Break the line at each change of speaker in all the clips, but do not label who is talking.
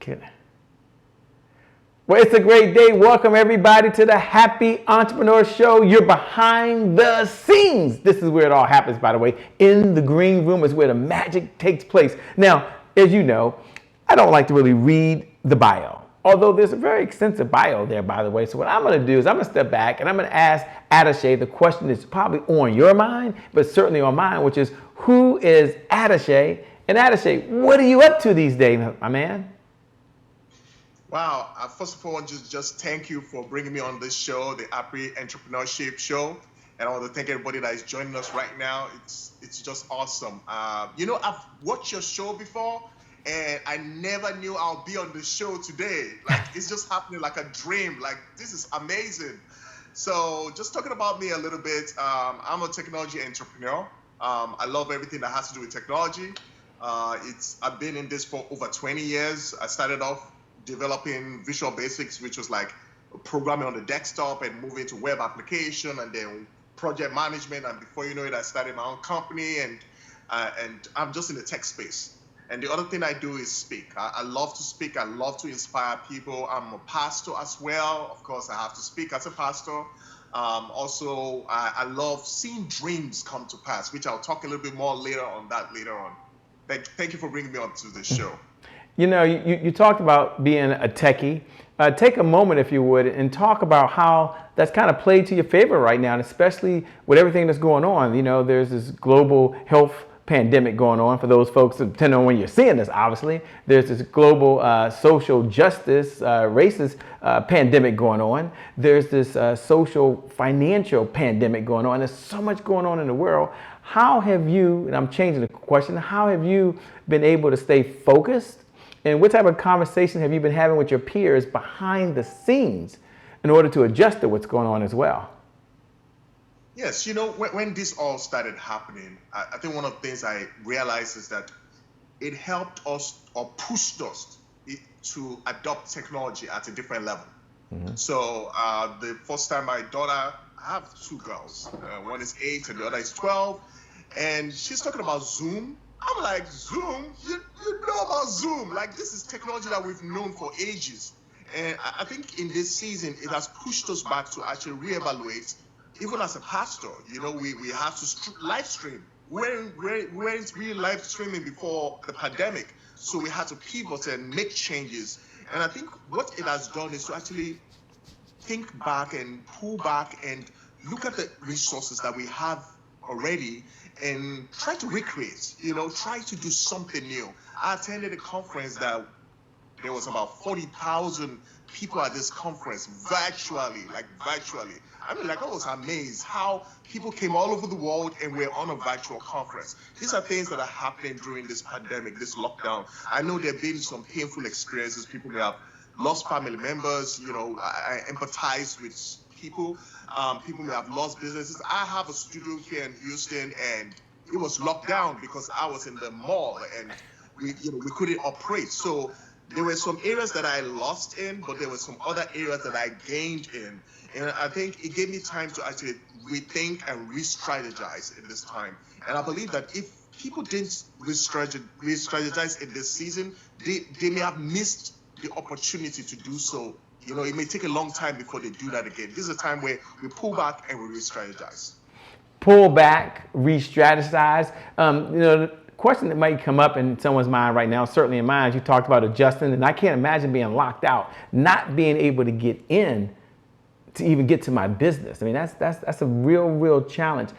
Kidding. Well, it's a great day. Welcome everybody to the Happy Entrepreneur Show. You're behind the scenes. This is where it all happens, by the way. In the green room is where the magic takes place. Now, as you know, I don't like to really read the bio, although there's a very extensive bio there, by the way. So what I'm going to do is I'm going to step back and I'm going to ask Adeseye the question that's probably on your mind, but certainly on mine, which is, who is Adeseye? And Adeseye, what are you up to these days, my man?
Wow. First of all, just thank you for bringing me on this show, the Happy Entrepreneurship Show. And I want to thank everybody that is joining us right now. It's just awesome. I've watched your show before, and I never knew I'll be on the show today. Like, it's just happening like a dream. Like, this is amazing. So just talking about me a little bit, I'm a technology entrepreneur. I love everything that has to do with technology. I've been in this for over 20 years. I started off developing Visual Basics, which was like programming on the desktop, and moving to web application and then project management. And before you know it, I started my own company, and I'm just in the tech space. And the other thing I do is speak. I love to speak. I love to inspire people. I'm a pastor as well. Of course, I have to speak as a pastor. Also, I love seeing dreams come to pass, which I'll talk a little bit more later on. Thank you for bringing me on to the show.
You know, you talked about being a techie. Take a moment, if you would, and talk about how that's kind of played to your favor right now, and especially with everything that's going on. You know, there's this global health pandemic going on for those folks, depending on when you're seeing this, obviously. There's this global social justice, racist pandemic going on. There's this social financial pandemic going on. There's so much going on in the world. How have you, and I'm changing the question, how have you been able to stay focused? And what type of conversation have you been having with your peers behind the scenes in order to adjust to what's going on as well?
Yes, when this all started happening, I think one of the things I realized is that it helped us or pushed us to adopt technology at a different level. Mm-hmm. So the first time my daughter, I have two girls, one is 8 and the other is 12, and she's talking about Zoom. I'm like, Zoom? You know about Zoom? Like, this is technology that we've known for ages. And I think in this season, it has pushed us back to actually reevaluate. Even as a pastor, we have to live stream. We weren't really live streaming before the pandemic. So we had to pivot and make changes. And I think what it has done is to actually think back and pull back and look at the resources that we have already and try to recreate, try to do something new. I attended a conference that there was about 40,000 people at this conference virtually. I was amazed how people came all over the world and we're on a virtual conference. These are things that are happening during this pandemic, this lockdown. I know there have been some painful experiences. People may have lost family members. I empathize with people. People may have lost businesses. I have a studio here in Houston, and it was locked down because I was in the mall and we couldn't operate. So there were some areas that I lost in, but there were some other areas that I gained in. And I think it gave me time to actually rethink and re-strategize in this time. And I believe that if people didn't re-strategize in this season, they may have missed the opportunity to do so. It may take a long time before they do that again. This is a time where we pull back and we re-strategize.
Pull back, re-strategize. The question that might come up in someone's mind right now, certainly in mine, as you talked about adjusting, and I can't imagine being locked out, not being able to get in to even get to my business. I mean, that's a real challenge.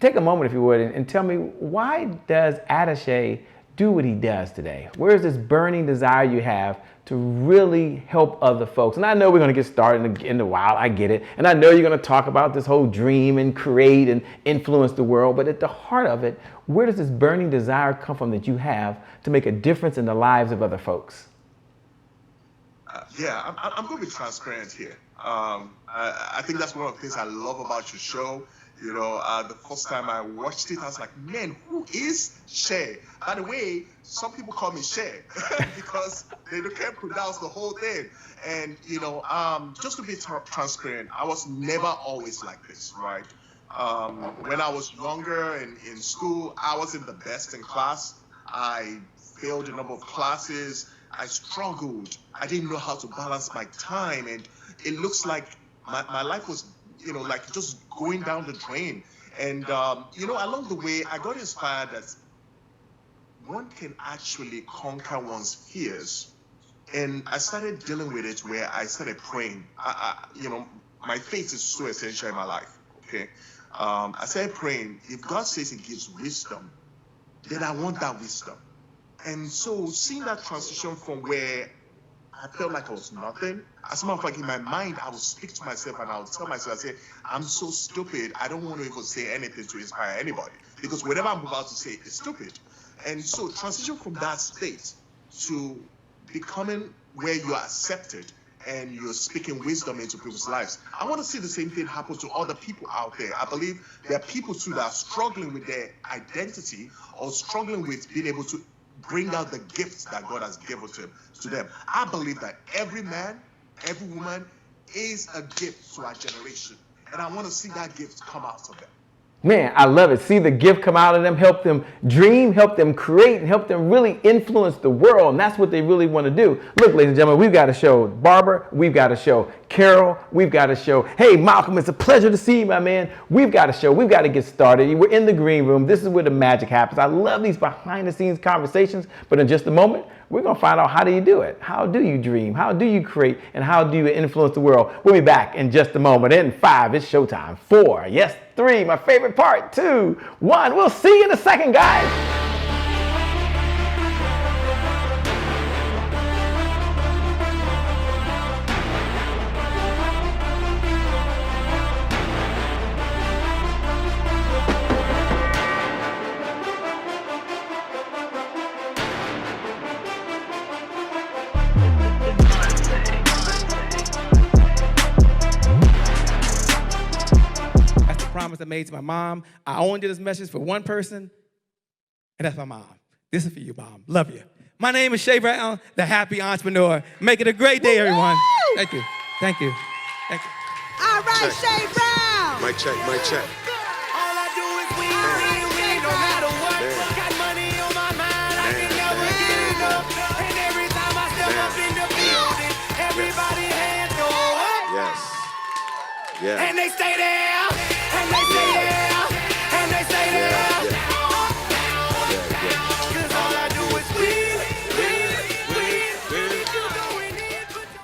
Take a moment, if you would, and tell me, why does Adeseye do what he does today? Where's this burning desire you have to really help other folks? And I know we're going to get started in a while. I get it. And I know you're going to talk about this whole dream and create and influence the world. But at the heart of it, where does this burning desire come from that you have to make a difference in the lives of other folks?
I'm going to be transparent here. I think that's one of the things I love about your show. The first time I watched it, I was like, man, who is Shay? By the way, some people call me Shay because they can't pronounce the whole thing. And, just to be transparent, I was never always like this, right? When I was younger and in school, I wasn't the best in class. I failed a number of classes. I struggled. I didn't know how to balance my time, and it looks like my life was, like just going down the drain. And along the way, I got inspired that one can actually conquer one's fears. And I started dealing with it where I started praying. My faith is so essential in my life. Okay. I started praying. If God says He gives wisdom, then I want that wisdom. And so seeing that transition from where I felt like I was nothing, as a matter of fact, in my mind, I would speak to myself and I would tell myself, I say, I'm so stupid. I don't want to even say anything to inspire anybody because whatever I'm about to say is stupid. And so transition from that state to becoming where you are accepted and you're speaking wisdom into people's lives. I want to see the same thing happen to other people out there. I believe there are people too that are struggling with their identity or struggling with being able to bring out the gifts that God has given to them. I believe that every man, every woman is a gift to our generation. And I want to see that gift come out of them.
Man, I love it. See the gift come out of them, help them dream, help them create, and help them really influence the world. And that's what they really want to do. Look, ladies and gentlemen, we've got to show Barbara, we've got to show Carol, we've got to show, hey, Malcolm, it's a pleasure to see you, my man. We've got to get started. We're in the green room. This is where the magic happens. I love these behind the scenes conversations, but in just a moment, we're going to find out how do you do it? How do you dream? How do you create? And how do you influence the world? We'll be back in just a moment. In 5, it's showtime. 4, yes, 3, my favorite part. 2, 1. We'll see you in a second, guys. Promise I made to my mom. I only did this message for one person, and that's my mom. This is for you, Mom. Love you. My name is Shay Brown, the happy entrepreneur. Make it a great day, everyone. Thank you. Thank you. Thank you.
All right, Shay Brown.
Mic check, mic check.
All I do is win, no matter what. Got money on my mind, I can never get enough. And every time I step up in the building, everybody hands go up.
Yes. Yeah.
And they stay there. And they stay there, and they stay there. Cause all I do is win.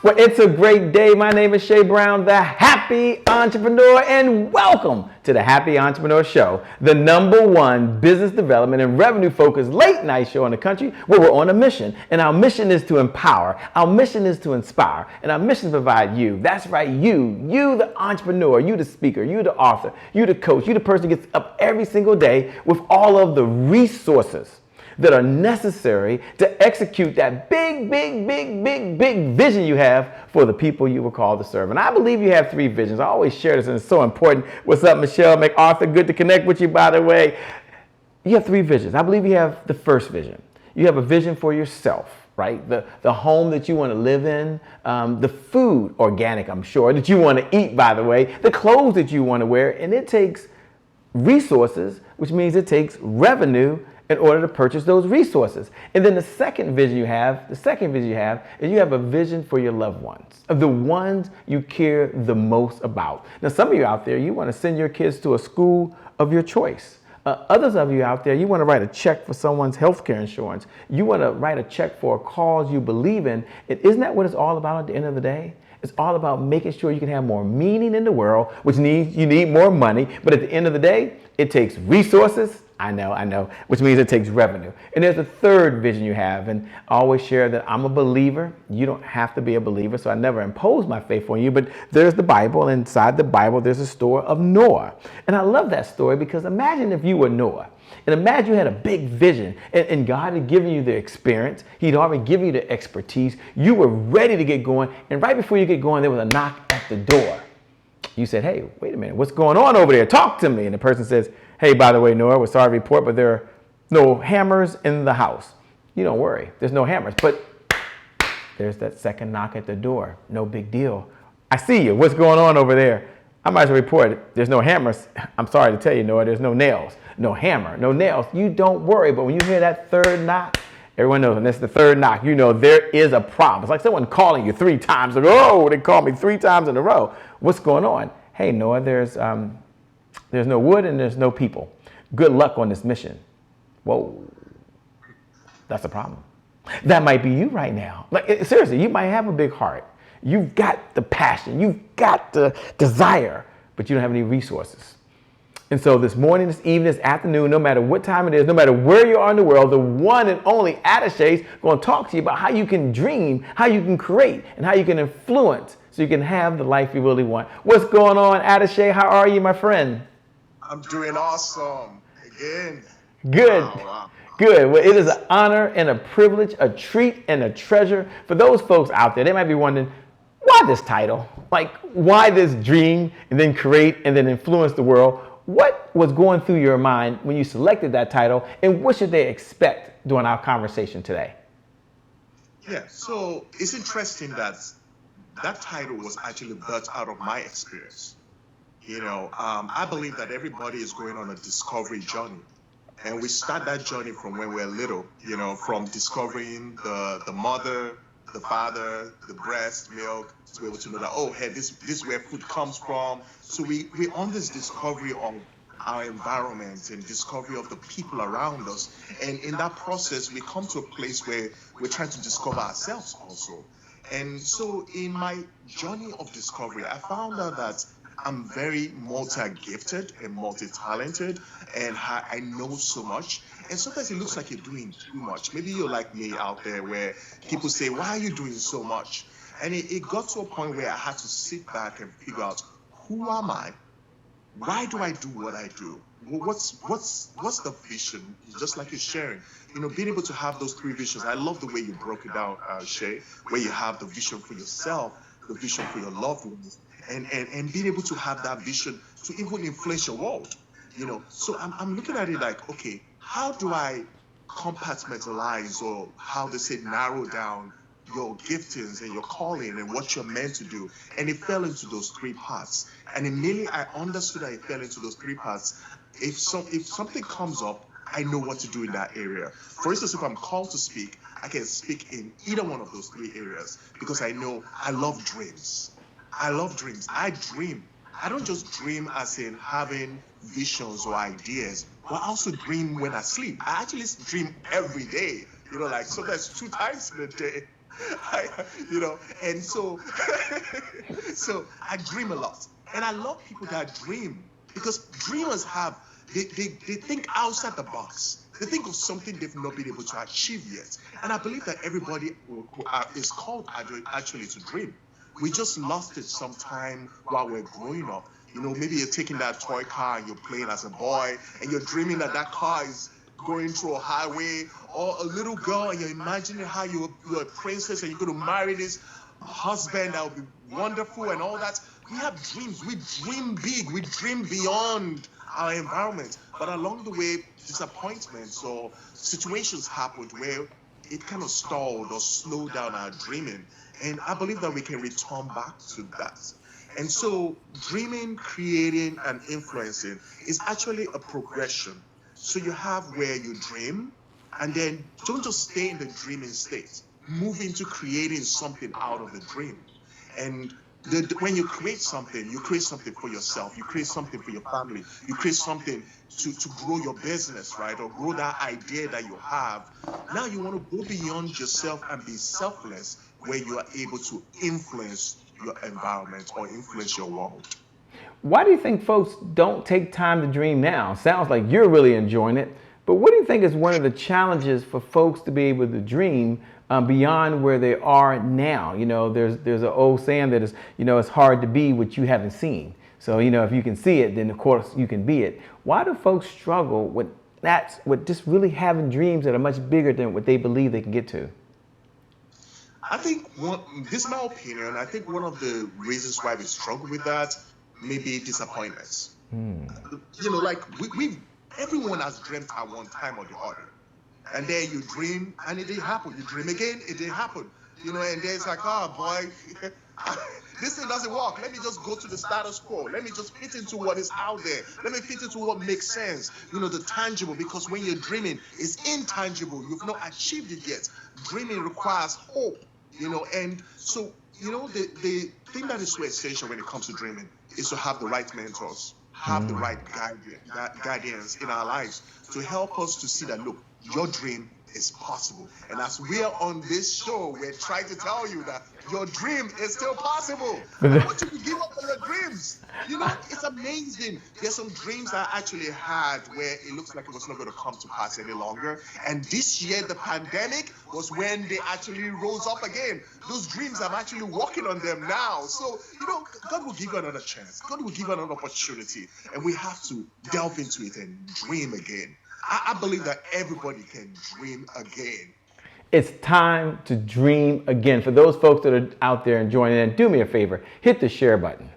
Well, it's a great day. My name is Shay Brown, the happy entrepreneur, and welcome to the Happy Entrepreneur Show, the #1 business development and revenue focused late night show in the country where we're on a mission. And our mission is to empower, our mission is to inspire, and our mission is to provide you. That's right, you the entrepreneur, you the speaker, you the author, you the coach, you the person who gets up every single day with all of the resources that are necessary to execute that big vision you have for the people you were called to serve. And I believe you have 3 visions. I always share this, and it's so important. What's up, Michelle MacArthur? Good to connect with you, by the way. You have 3 visions. I believe you have the first vision. You have a vision for yourself, right? The home that you want to live in, the food, organic, I'm sure, that you want to eat, by the way, the clothes that you want to wear, and it takes resources, which means it takes revenue in order to purchase those resources. And then the second vision you have is you have a vision for your loved ones, of the ones you care the most about. Now, some of you out there, you want to send your kids to a school of your choice. Others of you out there, you want to write a check for someone's healthcare insurance. You want to write a check for a cause you believe in. And isn't that what it's all about at the end of the day? It's all about making sure you can have more meaning in the world, which means you need more money. But at the end of the day, it takes resources. I know, which means it takes revenue. And there's a third vision you have, and I always share that I'm a believer. You don't have to be a believer, so I never impose my faith on you, but there's the Bible, and inside the Bible, there's a story of Noah. And I love that story because imagine if you were Noah, and imagine you had a big vision, and God had given you the experience. He'd already given you the expertise. You were ready to get going, and right before you get going, there was a knock at the door. You said, hey, wait a minute, what's going on over there? Talk to me. And the person says, hey, by the way, Noah, we're sorry to report, but there are no hammers in the house. You don't worry, there's no hammers, but there's that second knock at the door. No big deal. I see you, what's going on over there? I might as well report, there's no hammers. I'm sorry to tell you, Noah, there's no nails. No hammer, no nails. You don't worry, but when you hear that third knock, Everyone knows, and that's the third knock. You know there is a problem. It's like someone calling you 3 times in a row. They called me 3 times in a row. What's going on? Hey, Noah, there's no wood and there's no people. Good luck on this mission. Whoa, that's a problem. That might be you right now. Like, seriously, you might have a big heart. You've got the passion. You've got the desire, but you don't have any resources. And so this morning, this evening, this afternoon, no matter what time it is, no matter where you are in the world, the one and only Adeseye is going to talk to you about how you can dream, how you can create, and how you can influence so you can have the life you really want. What's going on, Adeseye? How are you, my friend?
I'm doing awesome. Again.
Good.
Wow.
Good. Well, it is an honor and a privilege, a treat and a treasure. For those folks out there, they might be wondering, why this title? Like, why this dream and then create and then influence the world? What was going through your mind when you selected that title, and what should they expect during our conversation today?
Yeah, so it's interesting that that title was actually birthed out of my experience. I believe that everybody is going on a discovery journey. And we start that journey from when we're little, from discovering the mother, the father, the breast, milk, to be able to know that, oh, hey, this is where food comes from. So we're on this discovery of our environment and discovery of the people around us. And in that process, we come to a place where we're trying to discover ourselves also. And so in my journey of discovery, I found out that I'm very multi-gifted and multi-talented, and I know so much. And sometimes it looks like you're doing too much. Maybe you're like me out there where people say, why are you doing so much? And it got to a point where I had to sit back and figure out, who am I? Why do I do what I do? What's the vision? Just like you're sharing, being able to have those 3 visions. I love the way you broke it down, Shay, where you have the vision for yourself, the vision for your loved ones, and being able to have that vision to even influence your world. So I'm looking at it like, okay, how do I compartmentalize, or how they say narrow down your giftings and your calling and what you're meant to do? And it fell into those 3 parts. And immediately I understood that it fell into those 3 parts. If something comes up, I know what to do in that area. For instance, if I'm called to speak, I can speak in either one of those 3 areas because I know I love dreams. I love dreams. I dream. I don't just dream as in having visions or ideas, but I also dream when I sleep. I actually dream every day, like sometimes 2 times in a day. And so, so I dream a lot. And I love people that dream, because dreamers they think outside the box. They think of something they've not been able to achieve yet. And I believe that everybody is called actually to dream. We just lost it sometime while we're growing up. Maybe you're taking that toy car and you're playing as a boy, and you're dreaming that car is going through a highway, or a little girl, and you're imagining how you're a princess and you're going to marry this husband that will be wonderful and all that. We have dreams. We dream big. We dream beyond our environment. But along the way, disappointments or situations happened where it kind of stalled or slowed down our dreaming. And I believe that we can return back to that. And so dreaming, creating, and influencing is actually a progression. So you have where you dream, and then don't just stay in the dreaming state. Move into creating something out of the dream. And when you create something for yourself, you create something for your family, you create something to grow your business, right? Or grow that idea that you have. Now you want to go beyond yourself and be selfless, where you are able to influence your environment or influence your world.
Why do you think folks don't take time to dream now? Sounds like you're really enjoying it, but what do you think is one of the challenges for folks to be able to dream beyond where they are now? There's an old saying that is, it's hard to be what you haven't seen. So, if you can see it, then of course you can be it. Why do folks struggle with just really having dreams that are much bigger than what they believe they can get to?
I think this is my opinion. I think one of the reasons why we struggle with that may be disappointments. Everyone has dreamt at one time or the other. And then you dream and it didn't happen. You dream again, it didn't happen. And then it's like, oh boy, This thing doesn't work. Let me just go to the status quo. Let me just fit into what is out there. Let me fit into what makes sense. The tangible, because when you're dreaming, it's intangible. You've not achieved it yet. Dreaming requires hope, and so, the thing that is so essential when it comes to dreaming is to have the right mentors, have the right guidance in our lives to help us to see that, look, your dream is possible. And as we are on this show, we're trying to tell you that your dream is still possible. I don't want you to give up on your dreams. It's amazing. There's some dreams I actually had where it looks like it was not going to come to pass any longer. And this year, the pandemic was when they actually rose up again. Those dreams, I'm actually working on them now. So, God will give you another chance. God will give you another opportunity. And we have to delve into it and dream again. I believe that everybody can dream again.
It's time to dream again. For those folks that are out there and joining in, do me a favor, hit the share button.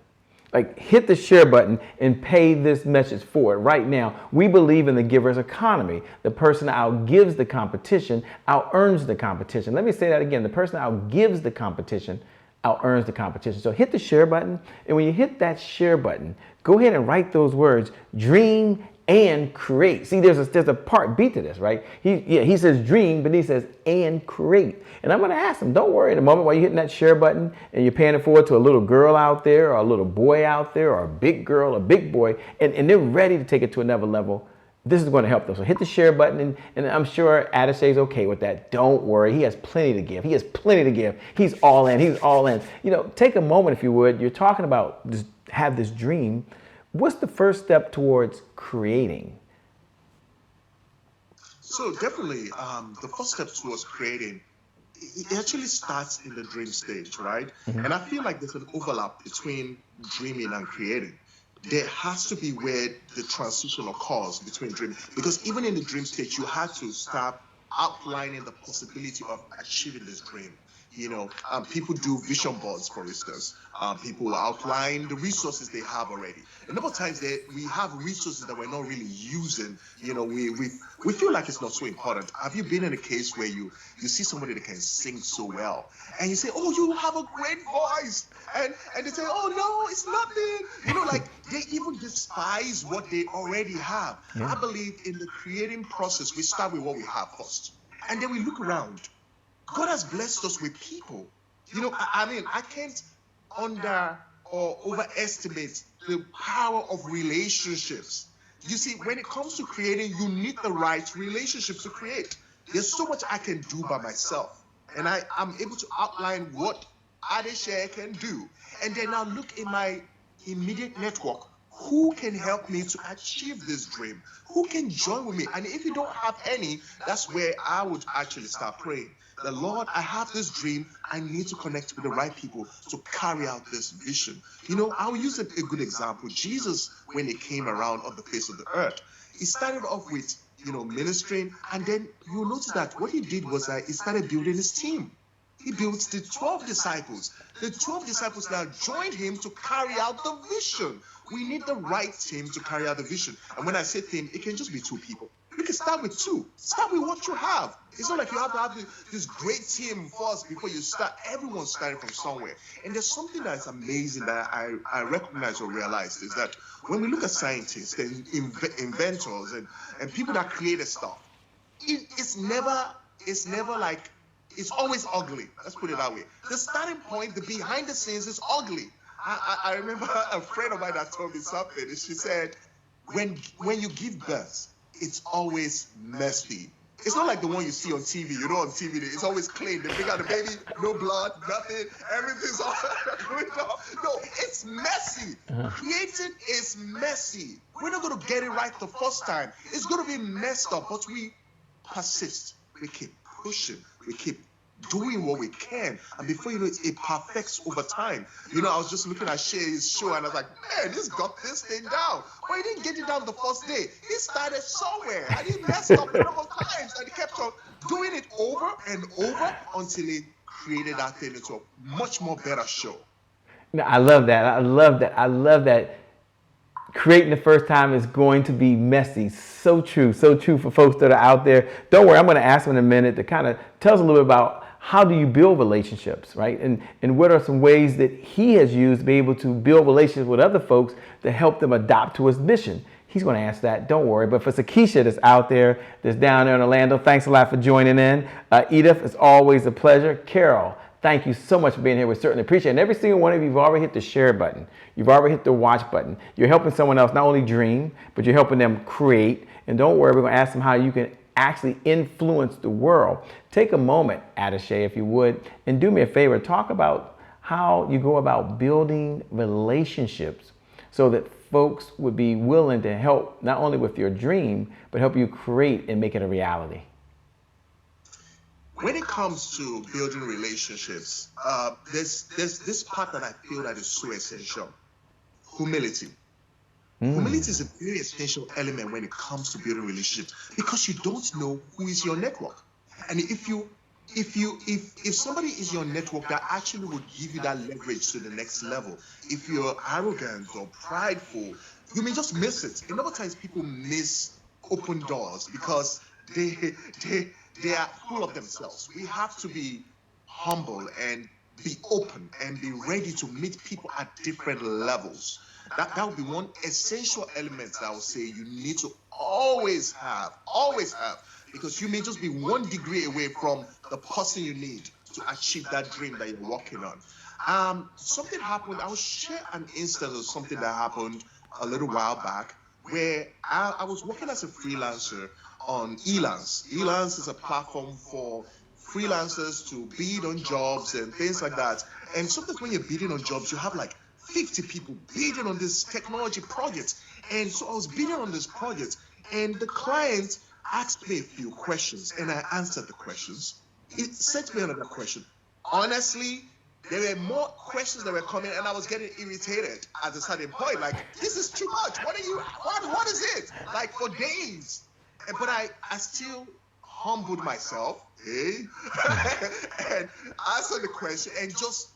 Hit the share button and pay this message forward right now. We believe in the giver's economy. The person outgives the competition, out-earns the competition. Let me say that again. The person outgives the competition, out-earns the competition. So hit the share button. And when you hit that share button, go ahead and write those words, dream and create. See, there's a part B to this, right? He says dream, but he says and create. And I'm going to ask him, don't worry, in a moment while you're hitting that share button and you're paying it forward to a little girl out there or a little boy out there or a big girl, a big boy, and they're ready to take it to another level. This is going to help them. So hit the share button, and I'm sure Adeseye is okay with that. Don't worry. He has plenty to give. He has plenty to give. He's all in. He's all in. Take a moment, if you would. You're talking about have this dream. What's the first step towards creating?
So definitely, the first step towards creating, it actually starts in the dream stage, right? Mm-hmm. And I feel like there's an overlap between dreaming and creating. There has to be where the transition occurs between dreaming, because even in the dream stage, you have to start outlining the possibility of achieving this dream. People do vision boards, for instance. People outline the resources they have already. A number of times we have resources that we're not really using. We feel like it's not so important. Have you been in a case where you see somebody that can sing so well, and you say, "Oh, you have a great voice," and they say, "Oh no, it's nothing." They even despise what they already have. Yeah. I believe in the creating process, we start with what we have first, and then we look around. God has blessed us with people. I can't under or overestimate the power of relationships. You see, when it comes to creating, you need the right relationships to create. There's so much I can do by myself, and I'm able to outline what Adeseye can do. And then I'll look in my immediate network. Who can help me to achieve this dream? Who can join with me? And if you don't have any, that's where I would actually start praying. The Lord, I have this dream. I need to connect with the right people to carry out this vision. I'll use a good example. Jesus, when he came around on the face of the earth, he started off with, ministering. And then you'll notice that what he did was he started building his team. He built the 12 disciples. The 12 disciples now joined him to carry out the vision. We need the right team to carry out the vision. And when I say team, it can just be 2 people. You can start with 2. Start with what you have. It's not like you have to have this great team first before you start. Everyone's starting from somewhere. And there's something that's amazing that I recognize or realize is that when we look at scientists and inventors and people that create stuff, it's never like, it's always ugly. Let's put it that way. The starting point, the behind the scenes is ugly. I remember a friend of mine that told me something. And she said, when you give birth, it's always messy. It's not like the one you see on TV. On TV, it's always clean. They bring out the baby, no blood, nothing. Everything's all going off. No, it's messy. Creating is messy. We're not going to get it right the first time. It's going to be messed up, but we persist. We keep pushing. We keep doing what we can, and before you know it, it perfects over time. I was just looking at Shay's show, and I was like, man, he's got this thing down. But he didn't get it down the first day. He started somewhere, and he messed up a number of times, and he kept on doing it over and over until he created that thing into a much more better show.
I love that. I love that. Creating the first time is going to be messy. So true for folks that are out there. Don't worry, I'm going to ask him in a minute to kind of tell us a little bit about how do you build relationships, right? And what are some ways that he has used to be able to build relationships with other folks to help them adopt to his mission? He's going to answer that, don't worry. But for Sakisha that's out there, that's down there in Orlando, thanks a lot for joining in. Edith, it's always a pleasure. Carol, thank you so much for being here. We certainly appreciate it. And every single one of you have already hit the share button. You've already hit the watch button. You're helping someone else not only dream, but you're helping them create. And don't worry, we're going to ask them how you can actually influence the world. Take a moment, Adeseye, if you would, and do me a favor. Talk about how you go about building relationships so that folks would be willing to help not only with your dream, but help you create and make it a reality.
When it comes to building relationships, there's this part that I feel that is so essential: humility. Humility is a very essential element when it comes to building relationships, because you don't know who is your network. And if somebody is your network, that actually would give you that leverage to the next level. If you're arrogant or prideful, you may just miss it. And other times people miss open doors because they are full of themselves. We have to be humble and be open and be ready to meet people at different levels. That would be one essential element that I would say you need to always have, because you may just be 1 degree away from the person you need to achieve that dream that you're working on. Something happened. I'll share an instance of something that happened a little while back, where I was working as a freelancer on Elance. Elance is a platform for freelancers to bid on jobs and things like that. And sometimes when you're bidding on jobs, you have like 50 people bidding on this technology project. And so I was bidding on this project, and the client asked me a few questions, and I answered the questions. It sent me another question. Honestly, there were more questions that were coming, and I was getting irritated at a certain point. Like, this is too much. What is it? Like, for days. But I still humbled myself, and answered the question and just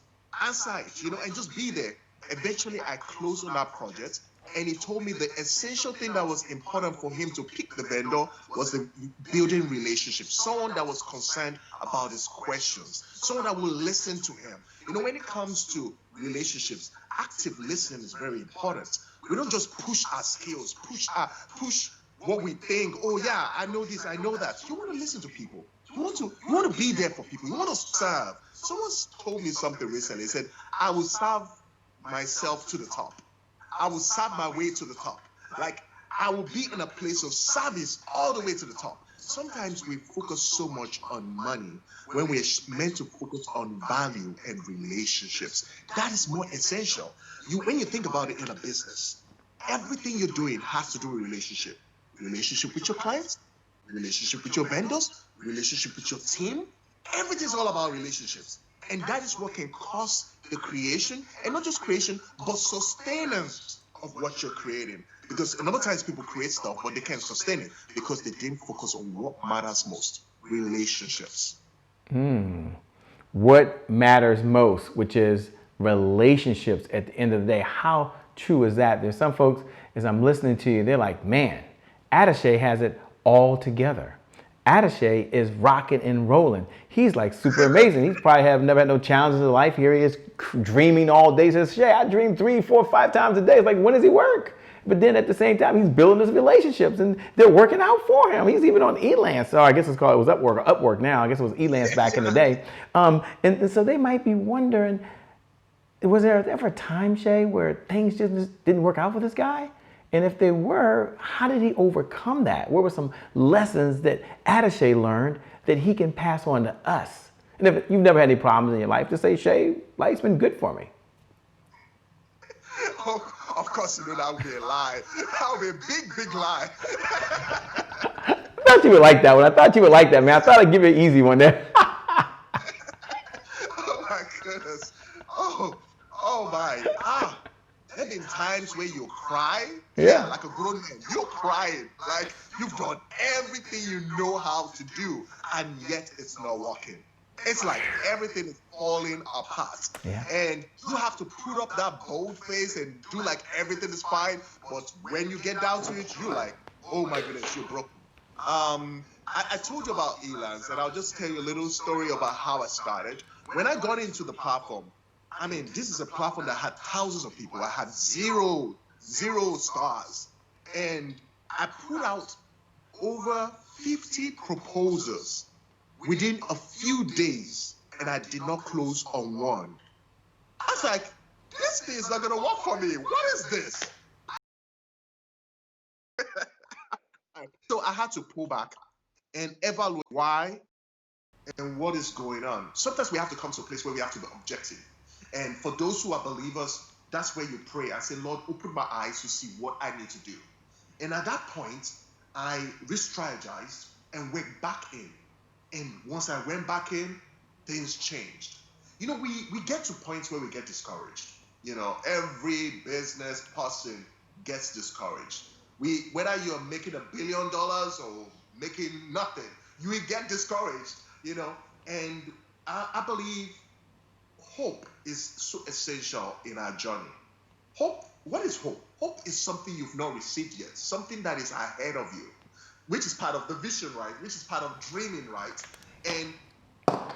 answer it, and just be there. Eventually, I closed on that project, and he told me the essential thing that was important for him to pick the vendor was the building relationships. Someone that was concerned about his questions, someone that will listen to him. When it comes to relationships, active listening is very important. We don't just push our skills, push what we think. Oh yeah, I know this, I know that. You want to listen to people. You want to be there for people. You want to serve. Someone told me something recently. He said, I will serve myself to the top. I will serve my way to the top. Like, I will be in a place of service all the way to the top. Sometimes we focus so much on money when we're meant to focus on value and relationships. That is more essential. When you think about it in a business, everything you're doing has to do with relationship. Relationship with your clients, relationship with your vendors, relationship with your team. Everything's all about relationships. And that is what can cause the creation, and not just creation, but sustenance of what you're creating. Because a lot of times people create stuff, but they can't sustain it because they didn't focus on what matters most: relationships.
What matters most, which is relationships at the end of the day. How true is that? There's some folks, as I'm listening to you, they're like, man, Adeseye has it all together. Adeseye is rocking and rolling. He's like super amazing. He's probably never had no challenges in life. Here he is dreaming all day. He says, Shay, I dream 3, 4, 5 times a day. It's like, when does he work? But then at the same time, he's building his relationships, and they're working out for him. He's even on Elance. So I guess it was Upwork now. I guess it was Elance back in the day. And so they might be wondering, was there ever a time, Shay, where things just didn't work out for this guy? And if they were, how did he overcome that? What were some lessons that Adeseye learned that he can pass on to us? And if you've never had any problems in your life, just say, Shay, life's been good for me.
Oh, of course, that would be a lie. That would be a big, big lie.
I thought you would like that one. I thought you would like that, man. I thought I'd give you an easy one there.
Oh, my goodness. Oh my. There have been times where you cry, like a grown man. You're crying, like you've done everything you know how to do, and yet it's not working. It's like everything is falling apart.
Yeah.
And you have to put up that bold face and do like everything is fine. But when you get down to it, you're like, oh my goodness, you're broken. I told you about Elance, and I'll just tell you a little story about how I started. When I got into the platform, I mean, this is a platform that had thousands of people. I had zero stars. And I put out over 50 proposals within a few days, and I did not close on one. I was like, this thing is not going to work for me. What is this? So I had to pull back and evaluate why and what is going on. Sometimes we have to come to a place where we have to be objective. And for those who are believers, that's where you pray and say, Lord, open my eyes to see what I need to do. And at that point, I re-strategized and went back in. And once I went back in, things changed. You know, we get to points where we get discouraged. You know, every business person gets discouraged. Whether you're making $1 billion or making nothing, you will get discouraged, you know. And I believe hope is so essential in our journey. Hope, what is hope? Hope is something you've not received yet, something that is ahead of you, which is part of the vision, right? Which is part of dreaming, right? And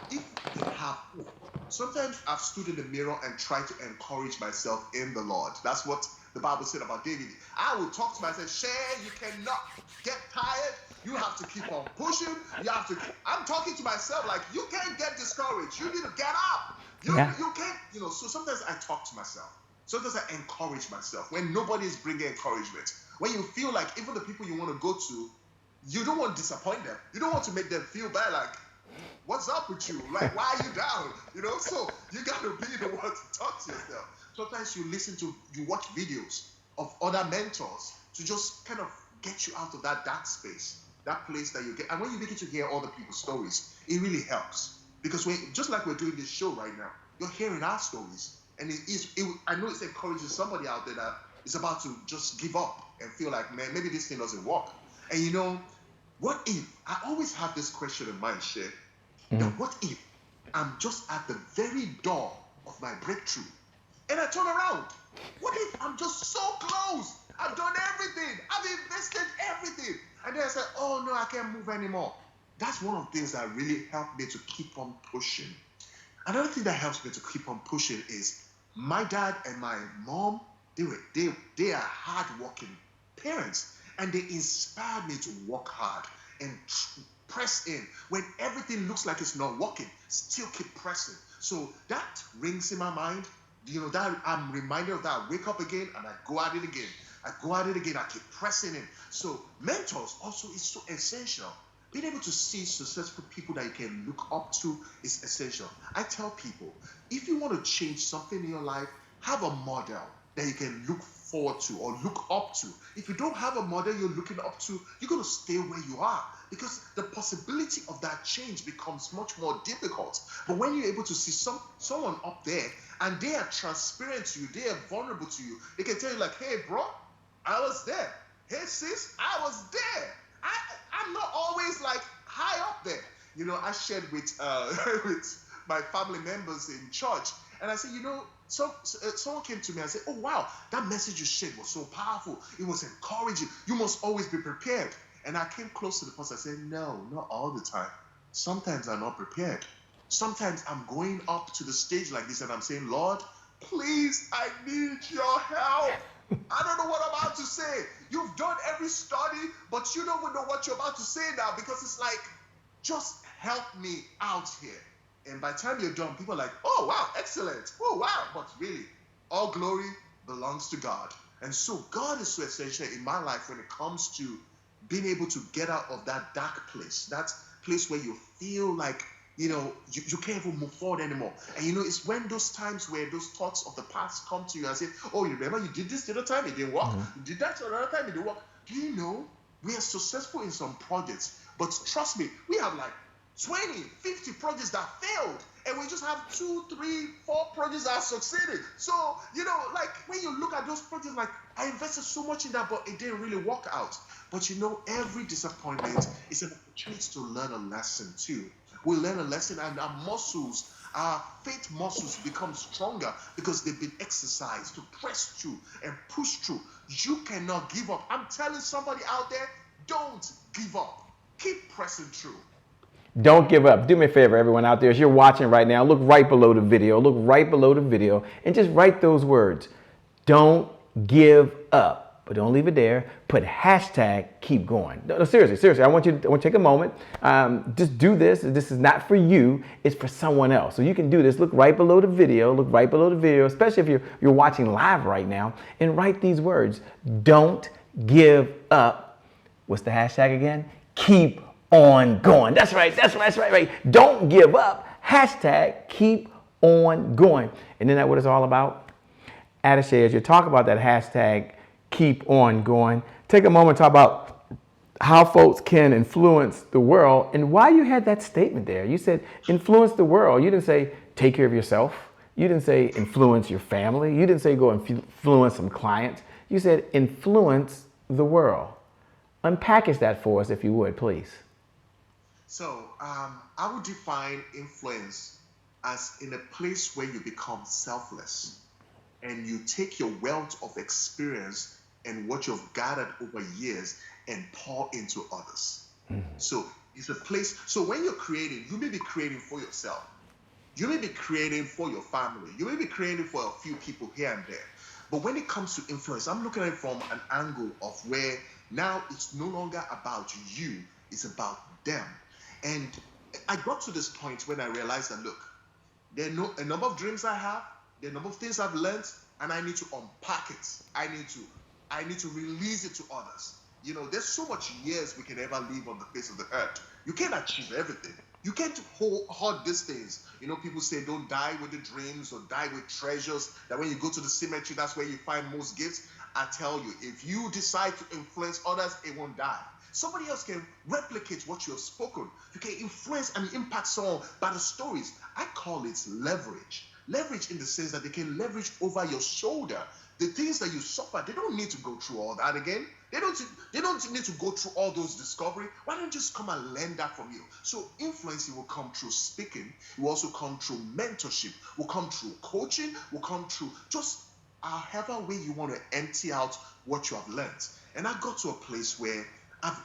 if you have hope, sometimes I've stood in the mirror and tried to encourage myself in the Lord. That's what the Bible said about David. I would talk to myself, Shay, you cannot get tired. You have to keep on pushing. I'm talking to myself like, you can't get discouraged. You need to get up. You can't, you know, so sometimes I talk to myself. Sometimes I encourage myself when nobody is bringing encouragement. When you feel like even the people you want to go to, you don't want to disappoint them. You don't want to make them feel bad, like, what's up with you? Like, why are you down? You know, so you got to be the one to talk to yourself. Sometimes you watch videos of other mentors to just kind of get you out of that dark space, that place that you get. And when you begin to hear other people's stories, it really helps. Because just like we're doing this show right now, you're hearing our stories. And I know it's encouraging somebody out there that is about to just give up and feel like, man, maybe this thing doesn't work. And you know, what if, I always have this question in mind, Shay, that what if I'm just at the very door of my breakthrough and I turn around? What if I'm just so close? I've done everything. I've invested everything. And then I say, oh no, I can't move anymore. That's one of the things that really helped me to keep on pushing. Another thing that helps me to keep on pushing is my dad and my mom, they are hardworking parents, and they inspired me to work hard and press in. When everything looks like it's not working, still keep pressing. So that rings in my mind. You know, that I'm reminded of that. I wake up again and I go at it again. I keep pressing in. So mentors also is so essential. Being able to see successful people that you can look up to is essential. I tell people, if you want to change something in your life, have a model that you can look forward to or look up to. If you don't have a model you're looking up to, you're going to stay where you are, because the possibility of that change becomes much more difficult. But when you're able to see someone up there and they are transparent to you, they are vulnerable to you, they can tell you like, hey bro, I was there. Hey sis, I was there. I'm not always like high up there. You know, I shared with with my family members in church, and I said, you know, someone came to me and said, oh wow, that message you shared was so powerful. It was encouraging. You must always be prepared. And I came close to the person. I said, no, not all the time. Sometimes I'm not prepared. Sometimes I'm going up to the stage like this and I'm saying, Lord, please, I need your help. I don't know what I'm about to say. You've done every study, but you don't even know what you're about to say now, because it's like, just help me out here. And by the time you're done, people are like, oh, wow, excellent. Oh, wow. But really, all glory belongs to God. And so God is so essential in my life when it comes to being able to get out of that dark place, that place where you feel like, you know, you can't even move forward anymore. And you know, it's when those times where those thoughts of the past come to you and say, oh, you remember you did this the other time, it didn't work. You did that the other time, it didn't work. Do you know, we are successful in some projects, but trust me, we have like 20, 50 projects that failed, and we just have 2, 3, 4 projects that succeeded. So, you know, like when you look at those projects, like I invested so much in that, but it didn't really work out. But you know, every disappointment is an opportunity to learn a lesson too. We learn a lesson, and our muscles, our faith muscles become stronger because they've been exercised to press through and push through. You cannot give up. I'm telling somebody out there, don't give up. Keep pressing through.
Don't give up. Do me a favor, everyone out there, as you're watching right now, look right below the video. Look right below the video and just write those words. Don't give up. But don't leave it there. Put hashtag keep going. No, seriously. I want you to take a moment. Just do this. This is not for you. It's for someone else. So you can do this. Look right below the video. Look right below the video, especially if you're watching live right now, and write these words. Don't give up. What's the hashtag again? Keep on going. That's right. Don't give up. Hashtag keep on going. And isn't that what it's all about? Adeseye, as you talk about that hashtag keep on going, take a moment to talk about how folks can influence the world and why you had that statement there. You said influence the world. You didn't say take care of yourself. You didn't say influence your family. You didn't say go influence some clients. You said influence the world. Unpackage that for us, if you would, please.
So I would define influence as in a place where you become selfless and you take your wealth of experience and what you've gathered over years and pour into others. So it's a place. So when you're creating, you may be creating for yourself. You may be creating for your family. You may be creating for a few people here and there. But when it comes to influence, I'm looking at it from an angle of where now it's no longer about you, it's about them. And I got to this point when I realized that, look, there are a number of dreams I have, there are a number of things I've learned, and I need to unpack it. I need to release it to others. You know, there's so much years we can ever live on the face of the earth. You can't achieve everything. You can't hoard these things. You know, people say don't die with the dreams or die with treasures, that when you go to the cemetery, that's where you find most gifts. I tell you, if you decide to influence others, it won't die. Somebody else can replicate what you have spoken. You can influence and impact someone by the stories. I call it leverage. Leverage in the sense that they can leverage over your shoulder. The things that you suffer, they don't need to go through all that again. They don't need to go through all those discovery. Why don't you just come and learn that from you? So influence will come through speaking. It will also come through mentorship. Will come through coaching. Will come through just however way you want to empty out what you have learned. And I got to a place where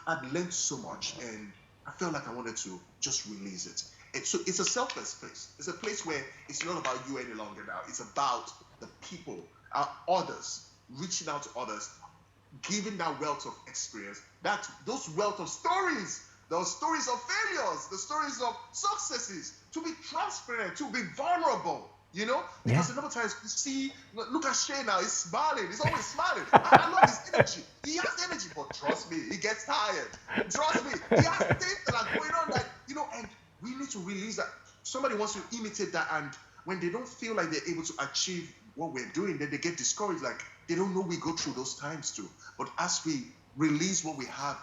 I've learned so much, and I felt like I wanted to just release it. And so it's a selfless place. It's a place where it's not about you any longer now. It's about the people, others, reaching out to others, giving that wealth of experience, those wealth of stories, those stories of failures, the stories of successes, to be transparent, to be vulnerable. You know, because a lot of times you see, look at Shay now, he's smiling, he's always smiling. I love his energy. He has energy, but trust me, he gets tired. Trust me, he has things that are going on that, you know, and we need to release that. Somebody wants to imitate that, and when they don't feel like they're able to achieve what we're doing, then they get discouraged, like they don't know we go through those times too. But as we release what we have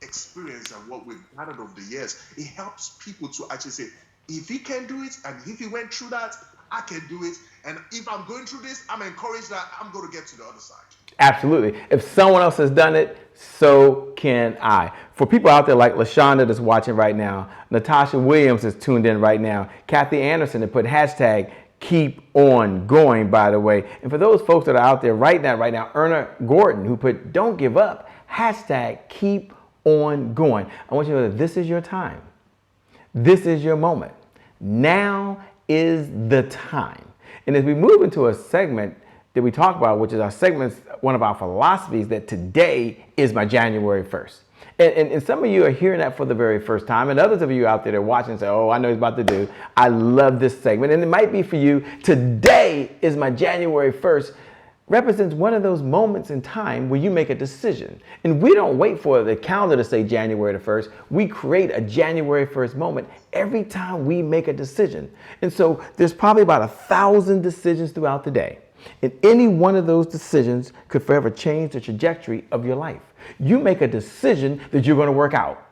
experienced and what we've gathered over the years, it helps people to actually say, if he can do it, and if he went through that, I can do it. And if I'm going through this, I'm encouraged that I'm going to get to the other side.
Absolutely. If someone else has done it, so can I. For people out there like LaShonda that's watching right now, Natasha Williams is tuned in right now, Kathy Anderson that put hashtag keep on going, by the way. And for those folks that are out there right now, Erna Gordon, who put don't give up, hashtag keep on going. I want you to know that this is your time. This is your moment. Now is the time. And as we move into a segment that we talk about, which is our segment, one of our philosophies, that today is my January 1st. And some of you are hearing that for the very first time, and others of you out there that are watching say, oh, I know he's about to do. I love this segment. And it might be for you. Today is my January 1st. Represents one of those moments in time where you make a decision. And we don't wait for the calendar to say January the 1st. We create a January 1st moment every time we make a decision. And so there's probably about 1,000 decisions throughout the day. And any one of those decisions could forever change the trajectory of your life. You make a decision that you're going to work out.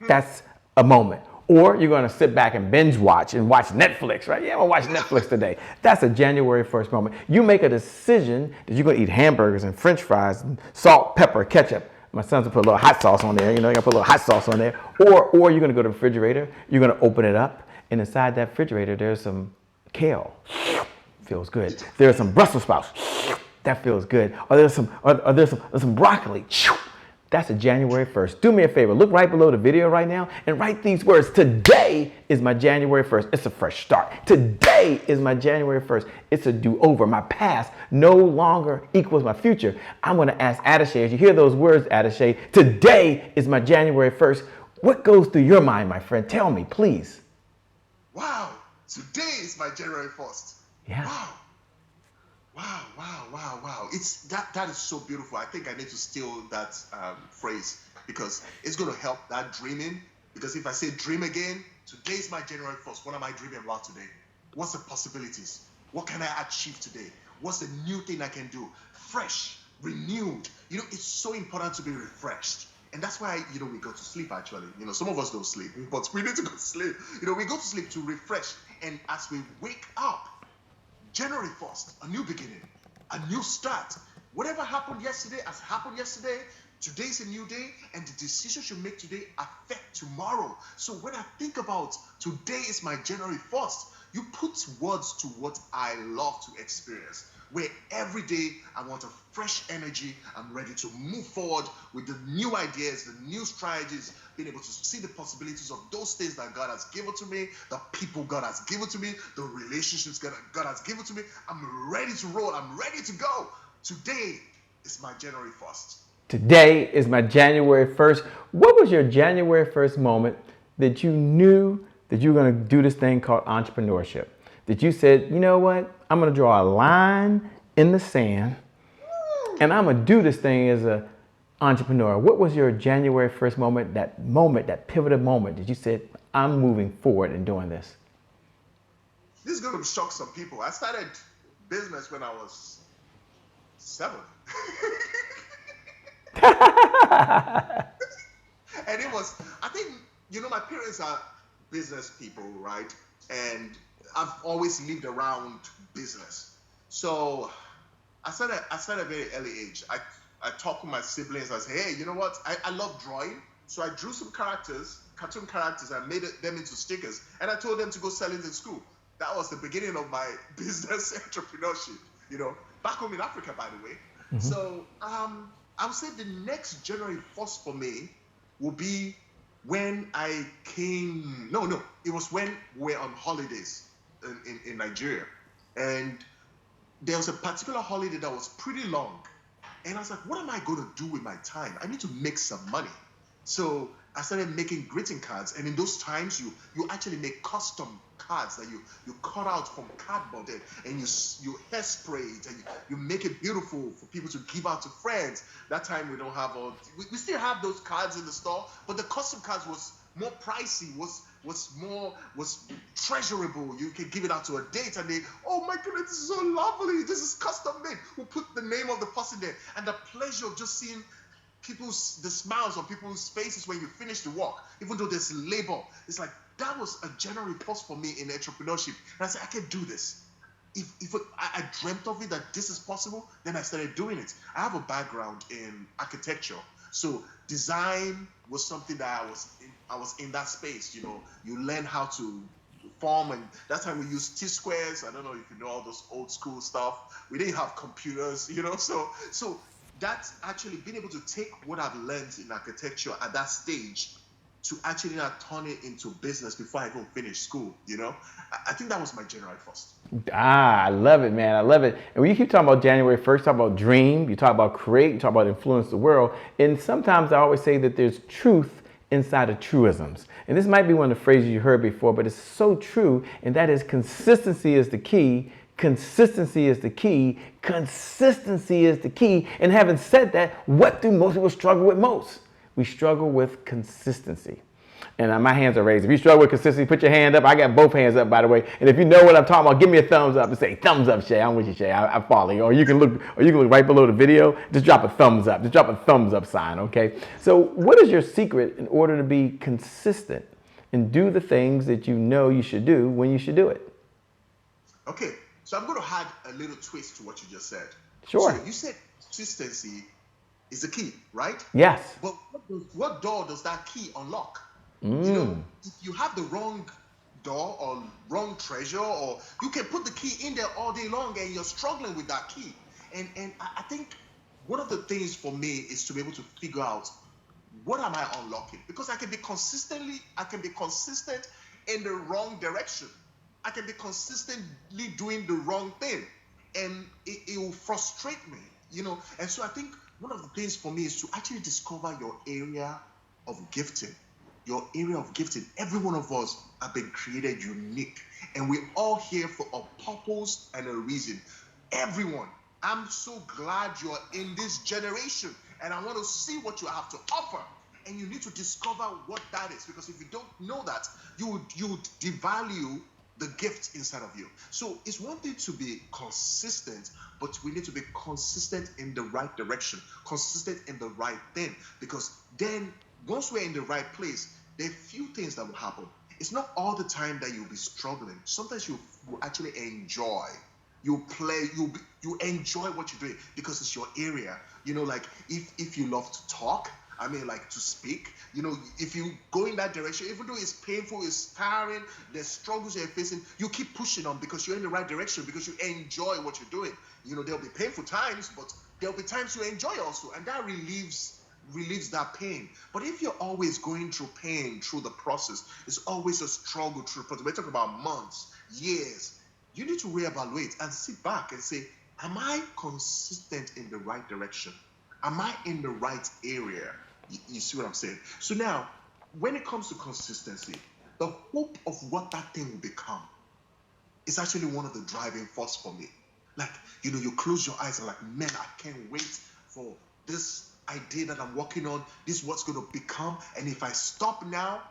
That's a moment. Or you're going to sit back and binge watch and watch Netflix, right? Yeah, I'm going to watch Netflix today. That's a January 1st moment. You make a decision that you're going to eat hamburgers and french fries and salt, pepper, ketchup. My sons will put a little hot sauce on there. You know, you're going to put a little hot sauce on there. Or you're going to go to the refrigerator. You're going to open it up. And inside that refrigerator, there's some kale. Feels good. There's some Brussels sprouts. That feels good. Or there's some broccoli. That's a January 1st. Do me a favor, look right below the video right now and write these words. Today is my January 1st. It's a fresh start. Today is my January 1st. It's a do-over. My past no longer equals my future. I'm going to ask Adeseye, as you hear those words, Adeseye, today is my January 1st. What goes through your mind, my friend? Tell me, please.
Wow, today is my January 1st.
Yeah.
Wow. Wow. That is so beautiful. I think I need to steal that phrase because it's going to help that dreaming. Because if I say dream again, today is my January 1st. What am I dreaming about today? What's the possibilities? What can I achieve today? What's the new thing I can do? Fresh, renewed. It's so important to be refreshed. And that's why, we go to sleep actually. Some of us don't sleep, but we need to go to sleep. We go to sleep to refresh. And as we wake up, January 1st, a new beginning, a new start. Whatever happened yesterday has happened yesterday. Today's a new day, and the decisions you make today affect tomorrow. So when I think about today is my January 1st, you put words to what I love to experience, where every day I want a fresh energy. I'm ready to move forward with the new ideas, the new strategies, being able to see the possibilities of those things that God has given to me, the people God has given to me, the relationships God has given to me. I'm ready to roll. I'm ready to go. Today is my January 1st.
Today is my January 1st. What was your January 1st moment that you knew that you were going to do this thing called entrepreneurship? That you said, you know what? I'm going to draw a line in the sand and I'm going to do this thing as an entrepreneur. What was your January 1st moment, that pivotal moment that you said, I'm moving forward and doing this?
This is going to shock some people. I started business when I was 7. And it was, I think, my parents are business people, right? And I've always lived around business. So I started at a very early age. I talked with my siblings. I said, hey, you know what? I love drawing. So I drew some cartoon characters, and made them into stickers. And I told them to go sell it in school. That was the beginning of my business entrepreneurship, back home in Africa, by the way. Mm-hmm. So I would say the next January 1st for me will be when I came, it was when we were on holidays in Nigeria. And there was a particular holiday that was pretty long. And I was like, what am I going to do with my time? I need to make some money. So I started making greeting cards. And in those times, you actually make custom cards that you cut out from cardboard and you hairspray it and you make it beautiful for people to give out to friends. That time we don't have we still have those cards in the store, but the custom cards was more pricey, was treasurable. You can give it out to a date and they, oh my goodness, this is so lovely. This is custom made. We'll put the name of the person there, and the pleasure of just seeing the smiles on people's faces when you finish the work, even though there's labor. It's like, that was a January 1st for me in entrepreneurship. And I said, I can do this. If I dreamt of it, that this is possible, then I started doing it. I have a background in architecture. So design was something that I was in that space. You learn how to form, and that's how we used T-squares. I don't know if you know all those old school stuff. We didn't have computers, so that's actually being able to take what I've learned in architecture at that stage to actually not turn it into business before I even finish school, I think that was my January 1st.
I love it, man. I love it. And when you keep talking about January 1st, talk about dream, you talk about create, you talk about influence the world. And sometimes I always say that there's truth inside of truisms. And this might be one of the phrases you heard before, but it's so true. And that is consistency is the key. Consistency is the key. Consistency is the key. And having said that, what do most people struggle with most? We struggle with consistency. And my hands are raised. If you struggle with consistency, put your hand up. I got both hands up, by the way. And if you know what I'm talking about, give me a thumbs up and say, thumbs up, Shay. I'm with you, Shay. I follow you. Or you can look right below the video. Just drop a thumbs up. Just drop a thumbs up sign, okay? So what is your secret in order to be consistent and do the things that you know you should do when you should do it?
Okay, so I'm going to add a little twist to what you just said.
Sure.
So you said consistency is the key, right?
Yes.
But what door does that key unlock? If you have the wrong door or wrong treasure, or you can put the key in there all day long and you're struggling with that key. And I think one of the things for me is to be able to figure out what am I unlocking? Because I can be consistent in the wrong direction. I can be consistently doing the wrong thing, and it will frustrate me, And so I think one of the things for me is to actually discover your area of gifting. Your area of gifting. Every one of us have been created unique, and we're all here for a purpose and a reason. Everyone. I'm so glad you're in this generation, and I want to see what you have to offer. And you need to discover what that is, because if you don't know that, you would devalue the gift inside of you. So it's one thing to be consistent, but we need to be consistent in the right direction, consistent in the right thing, because then once we're in the right place, there are few things that will happen. It's not all the time that you'll be struggling. Sometimes you will actually enjoy. You play, you enjoy what you're doing because it's your area. Like if you love to talk, like to speak, if you go in that direction, even though it's painful, it's tiring, there's struggles you're facing, you keep pushing on because you're in the right direction, because you enjoy what you're doing. There'll be painful times, but there'll be times you enjoy also, and that relieves that pain. But if you're always going through pain through the process, it's always a struggle through the process. We're talking about months, years. You need to reevaluate and sit back and say, am I consistent in the right direction? Am I in the right area? You see what I'm saying? So now, when it comes to consistency, the hope of what that thing will become is actually one of the driving force for me. Like, you close your eyes and like, man, I can't wait for this idea that I'm working on. This is what's going to become. And if I stop now,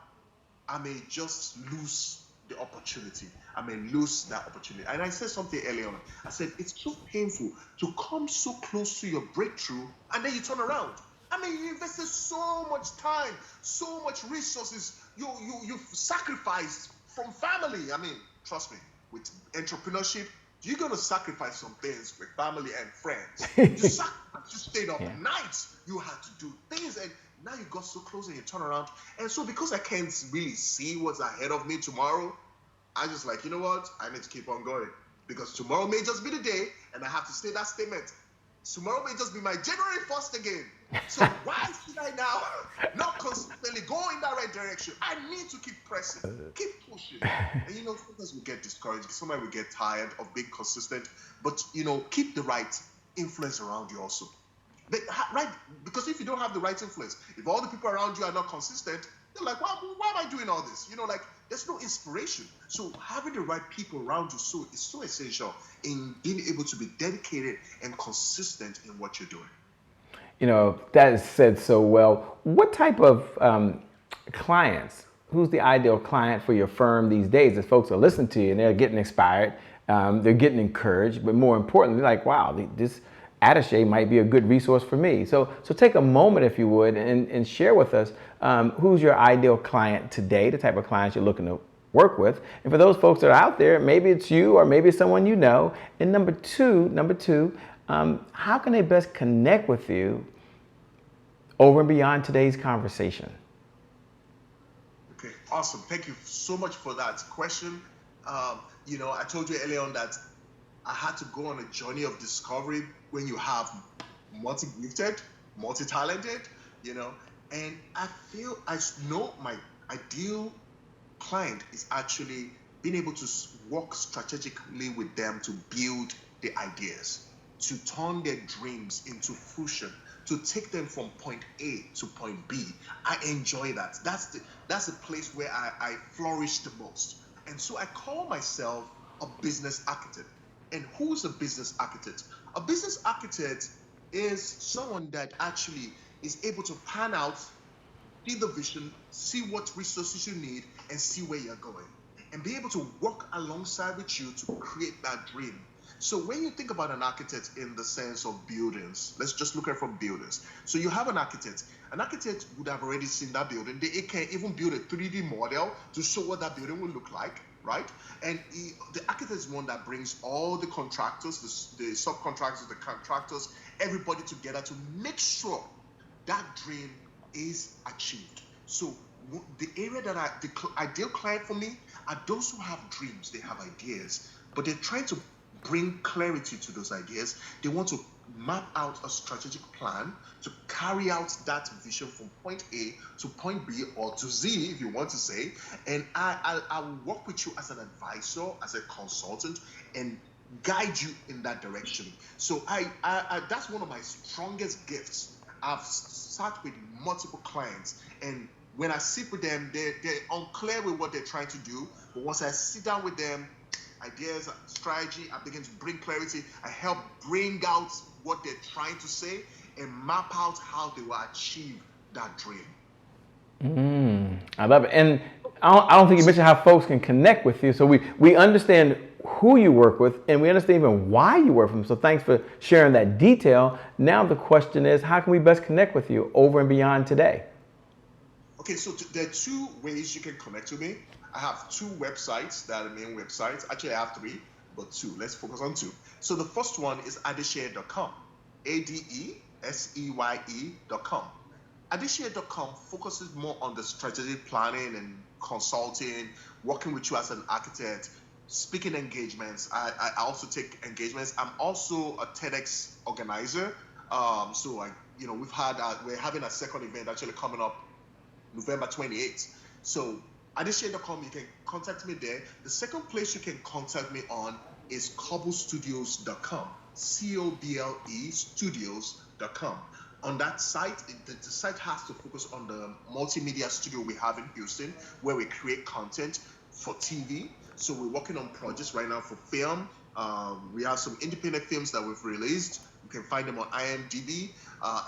I may just lose the opportunity. I may lose that opportunity. And I said something earlier on. I said, it's so painful to come so close to your breakthrough and then you turn around. You invested so much time, so much resources. You've sacrificed from family. Trust me, with entrepreneurship, you're going to sacrifice some things with family and friends. You stayed up nights. You had to do things, and now you got so close and you turn around. And so because I can't really see what's ahead of me tomorrow, I just like, you know what? I need to keep on going, because tomorrow may just be the day, and I have to say that statement. Tomorrow may just be my January 1st again. So why should I now not consistently go in that right direction? I need to keep pressing, keep pushing. And sometimes we get discouraged, sometimes we get tired of being consistent, but keep the right influence around you also. Right? Because if you don't have the right influence, if all the people around you are not consistent, they're like, why am I doing all this? There's no inspiration. So having the right people around you is so essential in being able to be dedicated and consistent in what you're doing.
That is said so well. What type of clients, who's the ideal client for your firm these days? As folks are listening to you and they're getting inspired, they're getting encouraged, but more importantly, like, wow, this Adeseye might be a good resource for me. So take a moment, if you would, and share with us who's your ideal client today, the type of clients you're looking to work with. And for those folks that are out there, maybe it's you or maybe it's someone you know. And number two, how can they best connect with you over and beyond today's conversation?
Okay, awesome. Thank you so much for that question. I told you earlier on that I had to go on a journey of discovery when you have multi-gifted, multi-talented, and I know my ideal client is actually being able to work strategically with them to build the ideas, to turn their dreams into fruition, to take them from point A to point B. I enjoy that. That's the place where I flourish the most. And so I call myself a business architect. And who's a business architect? A business architect is someone that actually is able to pan out, see the vision, see what resources you need, and see where you're going, and be able to work alongside with you to create that dream. So when you think about an architect in the sense of buildings, let's just look at it from buildings. So you have an architect. An architect would have already seen that building. They can even build a 3D model to show what that building will look like, right? And the architect is one that brings all the contractors, the subcontractors, the contractors, everybody together to make sure that dream is achieved. So the area that the ideal client for me are those who have dreams, they have ideas, but they're trying to bring clarity to those ideas. They want to map out a strategic plan to carry out that vision from point A to point B or to Z, if you want to say. And I will work with you as an advisor, as a consultant, and guide you in that direction. So I that's one of my strongest gifts. I've sat with multiple clients, and when I sit with them, they're unclear with what they're trying to do. But once I sit down with them, ideas, strategy, I begin to bring clarity. I help bring out what they're trying to say and map out how they will achieve that dream.
I love it. And I don't think you mentioned how folks can connect with you. So we understand who you work with, and we understand even why you work with them. So thanks for sharing that detail. Now the question is, how can we best connect with you over and beyond today?
Okay, so there are two ways you can connect with me. I have two websites that are the main websites. Actually, I have three, but two. Let's focus on two. So the first one is adeseye.com, ADESEYE.com. Adeseye.com focuses more on the strategic planning and consulting, working with you as an architect, speaking engagements. I also take engagements. I'm also a TEDx organizer. We're having a second event actually coming up November 28th. So Adeseye.com, you can contact me there. The second place you can contact me on is cobblestudios.com, COBLE studios.com. On that site, the site has to focus on the multimedia studio we have in Houston, where we create content for TV. So we're working on projects right now for film. We have some independent films that we've released. You can find them on IMDb.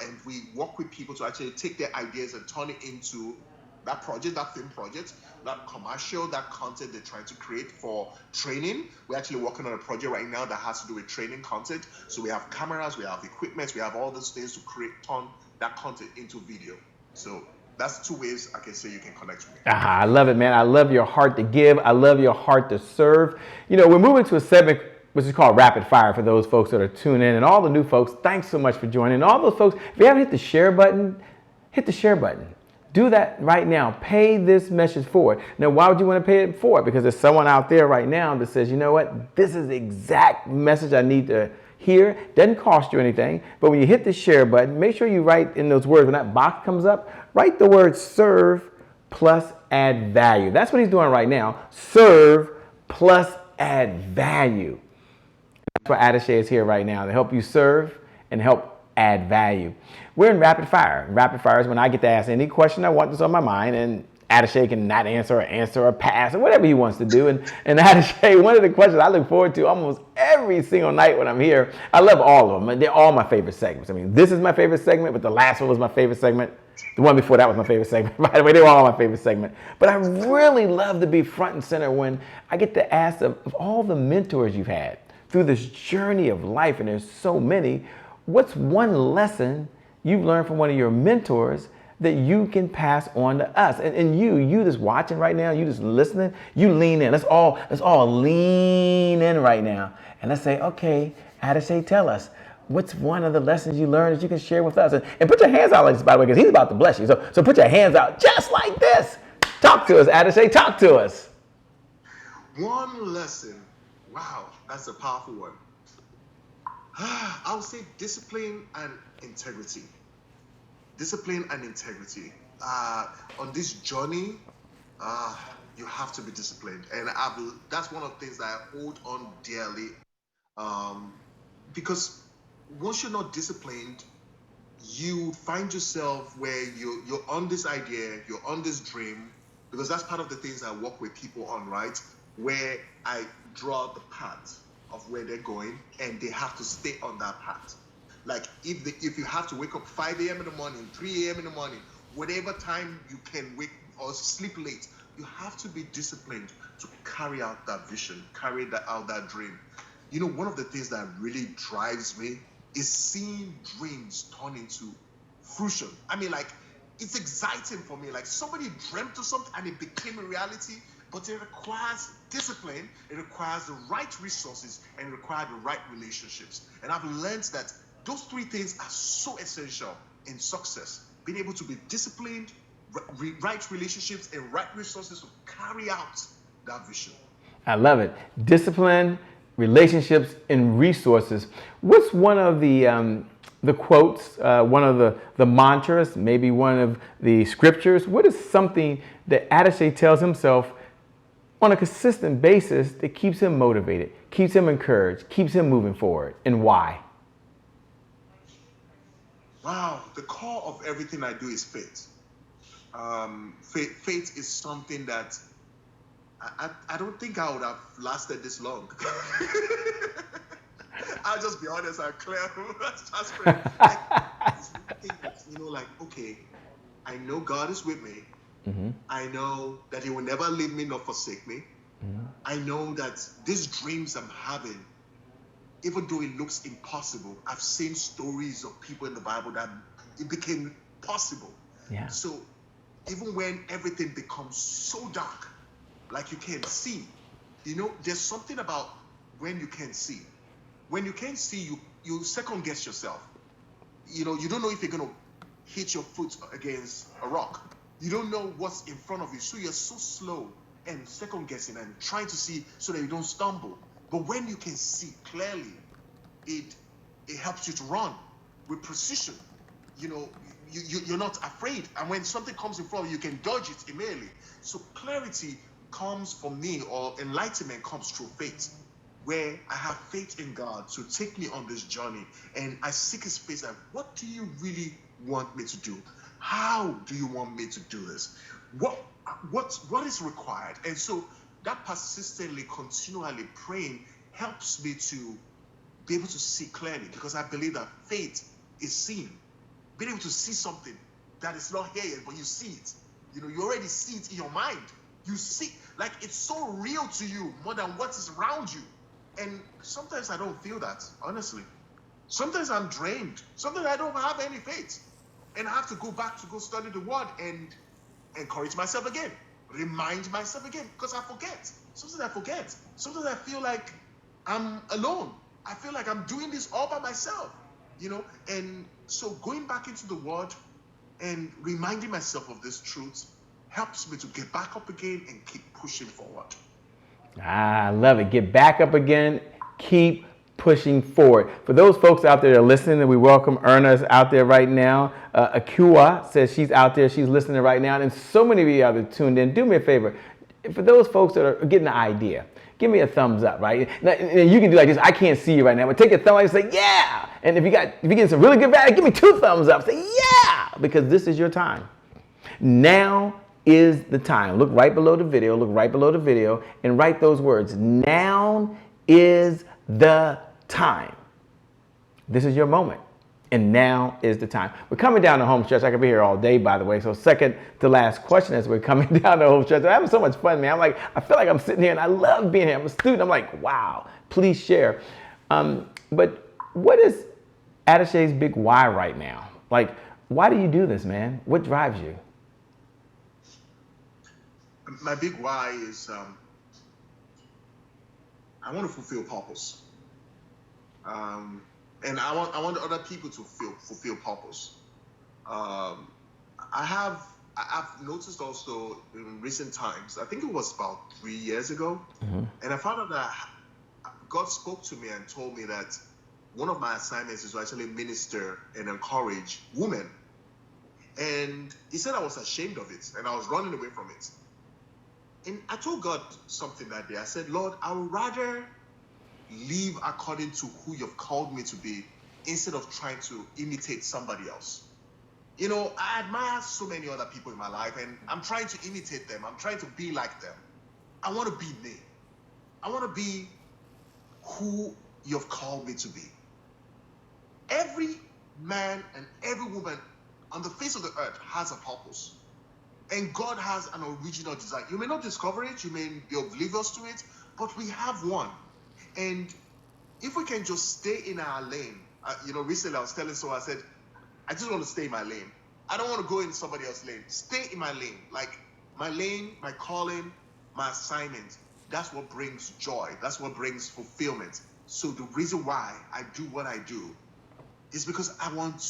And we work with people to actually take their ideas and turn it into that project, that film project, that commercial, that content they're trying to create for training. We're actually working on a project right now that has to do with training content. So we have cameras, we have equipment, we have all those things to turn that content into video. So that's two ways I can say you can connect with me.
I love it, man. I love your heart to give. I love your heart to serve. You know, we're moving to a segment which is called Rapid Fire for those folks that are tuning in. And all the new folks, thanks so much for joining. And all those folks, if you haven't hit the share button, hit the share button. Do that right now. Pay this message forward. Now, why would you want to pay it forward? Because there's someone out there right now that says, you know what? This is the exact message I need to hear. Doesn't cost you anything. But when you hit the share button, make sure you write in those words, when that box comes up, write the word serve plus add value. That's what he's doing right now. Serve plus add value. That's why Adeseye is here right now, to help you serve and help add value. We're in rapid fire. Rapid fire is when I get to ask any question I want that's on my mind, and Adeseye can not answer or pass or whatever he wants to do. And Adeseye, one of the questions I look forward to almost every single night when I'm here, I love all of them. They're all my favorite segments. I mean, this is my favorite segment, but the last one was my favorite segment. The one before that was my favorite segment. By the way, they were all my favorite segment. But I really love to be front and center when I get to ask of all the mentors you've had through this journey of life, and there's so many. What's one lesson you've learned from one of your mentors that you can pass on to us? And you just watching right now, you just listening, you lean in. Let's all lean in right now. And let's say, okay, Adeseye, tell us, what's one of the lessons you learned that you can share with us? And put your hands out like this, by the way, because he's about to bless you. So put your hands out just like this. Talk to us, Adeseye, talk to us.
One lesson. Wow, that's a powerful one. I would say discipline and integrity. Discipline and integrity. On this journey, you have to be disciplined. And that's one of the things that I hold on dearly. Because once you're not disciplined, you find yourself where you're on this idea, you're on this dream, because that's part of the things I work with people on, right? Where I draw the path of where they're going, and they have to stay on that path. Like if you have to wake up 5 a.m. in the morning, 3 a.m. in the morning, whatever time you can wake or sleep late, you have to be disciplined to carry out that vision, carry out that dream. You know, one of the things that really drives me is seeing dreams turn into fruition. I mean, like, it's exciting for me. Like, somebody dreamt of something and it became a reality. But it requires discipline, it requires the right resources, and it requires the right relationships. And I've learned that those three things are so essential in success. Being able to be disciplined, right relationships, and right resources to carry out that vision.
I love it. Discipline, relationships and resources. What's one of the quotes, one of the mantras, maybe one of the scriptures? What is something that Adeseye tells himself on a consistent basis that keeps him motivated, keeps him encouraged, keeps him moving forward, and why?
Wow, the core of everything I do is faith. Faith is something that I don't think I would have lasted this long. I'll just be honest and clear. Like, okay, I know God is with me.
Mm-hmm.
I know that He will never leave me nor forsake me.
Mm-hmm.
I know that these dreams I'm having, even though it looks impossible, I've seen stories of people in the Bible that it became possible.
Yeah.
So even when everything becomes so dark, like you can't see, there's something about when you can't see. When you can't see, you second guess yourself. You don't know if you're going to hit your foot against a rock. You don't know what's in front of you. So you're so slow and second guessing and trying to see so that you don't stumble. But when you can see clearly, it helps you to run with precision. You're not afraid. And when something comes in front of you, you can dodge it immediately. So clarity comes from me, or enlightenment comes through faith, where I have faith in God to take me on this journey. And I seek His face. Like, what do you really want me to do? How do you want me to do this? What is required? And so that persistently, continually praying helps me to be able to see clearly, because I believe that faith is seeing. Being able to see something that is not here yet, but you see it. You already see it in your mind. You see, like, it's so real to you more than what is around you. And sometimes I don't feel that, honestly. Sometimes I'm drained. Sometimes I don't have any faith. And I have to go back to go study the word and encourage myself again. Remind myself again, because I forget. Sometimes I forget. Sometimes I feel like I'm alone. I feel like I'm doing this all by myself, And so going back into the word and reminding myself of this truth helps me to get back up again and keep pushing forward.
I love it. Get back up again. Keep pushing forward. For those folks out there that are listening, and we welcome Erna's out there right now. Akua says she's out there. She's listening right now. And so many of you out there tuned in. Do me a favor. For those folks that are getting the idea, give me a thumbs up, right? Now, you can do like this. I can't see you right now, but take a thumb up and say, yeah. And if you're getting some really good value, give me 2 thumbs up. Say, yeah, because this is your time. Now is the time. Look right below the video, and write those words. Now is the time. This is your moment. And now is the time. We're coming down the home stretch. I could be here all day, by the way. So second to last question as we're coming down the home stretch. I'm having so much fun, man. I feel like I'm sitting here and I love being here. I'm a student. I'm like, wow, please share. But what is Adeseye's big why right now? Like, why do you do this, man? What drives you?
My big why is I want to fulfill purpose. And I want other people to fulfill purpose. I've noticed also in recent times, I think it was about 3 years ago, and I found out that God spoke to me and told me that one of my assignments is to actually minister and encourage women. And He said I was ashamed of it and I was running away from it. And I told God something that day. I said, Lord, I would rather live according to who You've called me to be instead of trying to imitate somebody else. I admire so many other people in my life and I'm trying to imitate them. I'm trying to be like them. I want to be me. I want to be who You've called me to be. Every man and every woman on the face of the earth has a purpose. And God has an original design. You may not discover it, you may be oblivious to it, but we have one. And if we can just stay in our lane, recently I was telling someone, I said, I just want to stay in my lane. I don't want to go in somebody else's lane. Stay in my lane. Like my lane, my calling, my assignment. That's what brings joy. That's what brings fulfillment. So the reason why I do what I do is because I want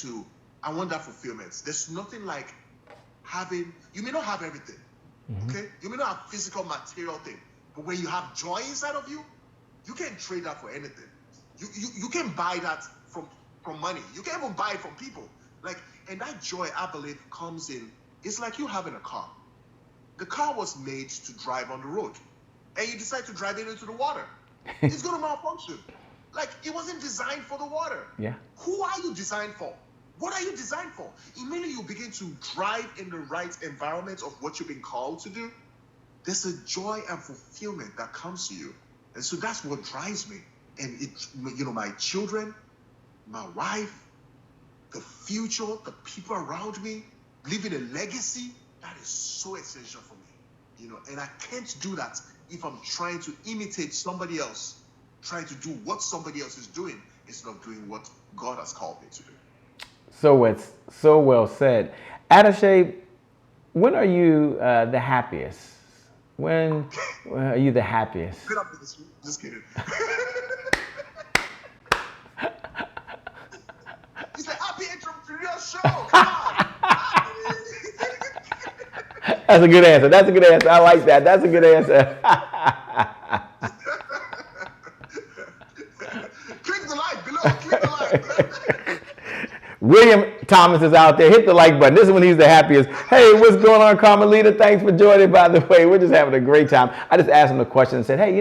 that fulfillment. There's nothing like you may not have everything, okay? You may not have physical, material thing, but when you have joy inside of you, You can't trade that for anything. You can buy that from money. You can't even buy it from people. Like, and that joy, I believe, comes in. It's like you having a car. The car was made to drive on the road, and you decide to drive it into the water. It's going to malfunction. Like, it wasn't designed for the water.
Yeah.
Who are you designed for? What are you designed for? Immediately you begin to drive in the right environment of what you've been called to do. There's a joy and fulfillment that comes to you. And so that's what drives me. And it, my children, my wife, the future, the people around me, leaving a legacy, that is so essential for me. And I can't do that if I'm trying to imitate somebody else, trying to do what somebody else is doing instead of doing what God has called me to do.
So it's so well said. Adeseye, when are you the happiest? When are you the happiest?
Just kidding. It's a happy entrepreneur show. Come on.
That's a good answer. That's a good answer. I like that. That's a good answer.
Click the like below. Click the like.
William Thomas is out there. Hit the like button. This is when he's the happiest. Hey, what's going on, Carmelita? Thanks for joining, by the way. We're just having a great time. I just asked him a question and said, hey,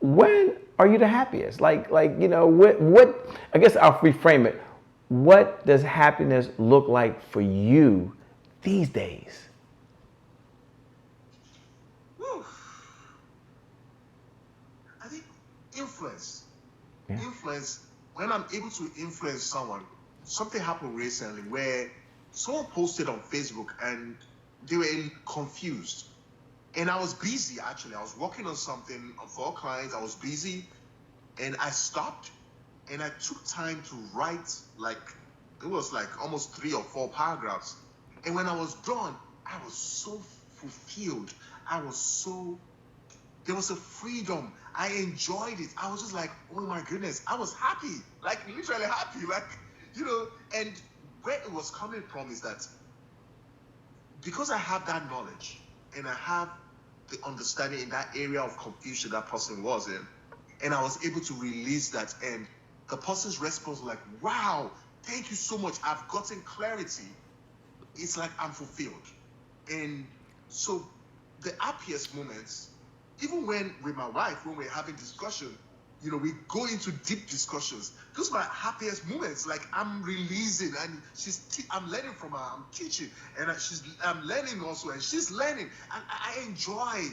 when are you the happiest? What, I guess I'll reframe it. What does happiness look like for you these days?
I think influence.
Yeah.
Influence, when I'm able to influence someone. Something happened recently where someone posted on Facebook and they were confused. And I was busy, actually. I was working on something for a client. I was busy. And I stopped and I took time to write, it was almost 3 or 4 paragraphs. And when I was done, I was so fulfilled. There was a freedom. I enjoyed it. I was just like, oh my goodness. I was happy, literally happy. And where it was coming from is that because I have that knowledge and I have the understanding in that area of confusion that person was in, and I was able to release that, and the person's response was like, wow, thank you so much. I've gotten clarity. It's like I'm fulfilled. And so the happiest moments, even with my wife, when we're having discussion, we go into deep discussions. Those are my happiest moments. I'm releasing, and I'm learning from her. I'm teaching, and I'm learning also, and she's learning. And I enjoy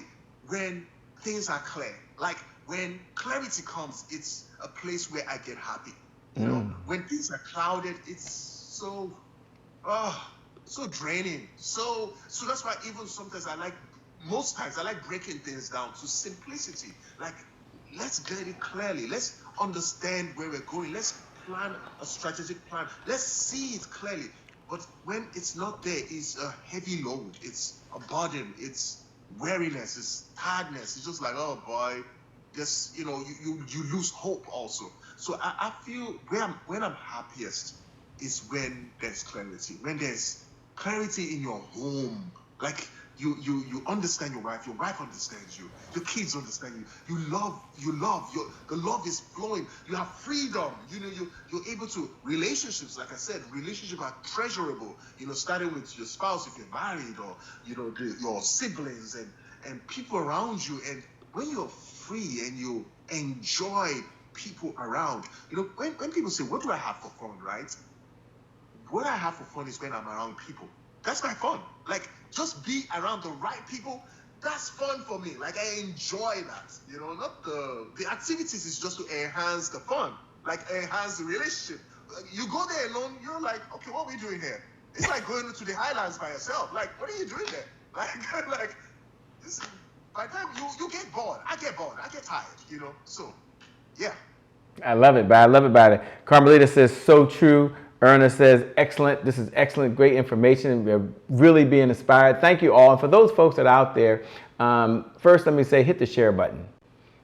when things are clear. When clarity comes, it's a place where I get happy. When things are clouded, it's so draining. So that's why even sometimes most times I like breaking things down to simplicity. Let's get it clearly. Let's understand where we're going. Let's plan a strategic plan. Let's see it clearly. But when it's not there, it's a heavy load. It's a burden. It's weariness. It's tiredness. It's just like, oh boy, just, you lose hope also. So I feel when I'm happiest is when there's clarity. When there's clarity in your home. You understand your wife understands you, your kids understand you, the love is flowing, you have freedom, you're able to, relationships, like I said, relationships are treasurable, starting with your spouse if you're married, or, your siblings and people around you. And when you're free and you enjoy people around, when people say, what do I have for fun, right? What I have for fun is when I'm around people. That's my fun. Just be around the right people. That's fun for me. I enjoy that. Not the activities is just to enhance the fun, enhance the relationship. You go there alone, you're like, okay, what are we doing here? It's like going to the highlands by yourself. What are you doing there? By the time you get bored, I get bored, I get tired. So, yeah.
I love it, about it. Carmelita says, so true. Erna says, excellent. This is excellent, great information. We're really being inspired. Thank you all. And for those folks that are out there, first let me say, hit the share button.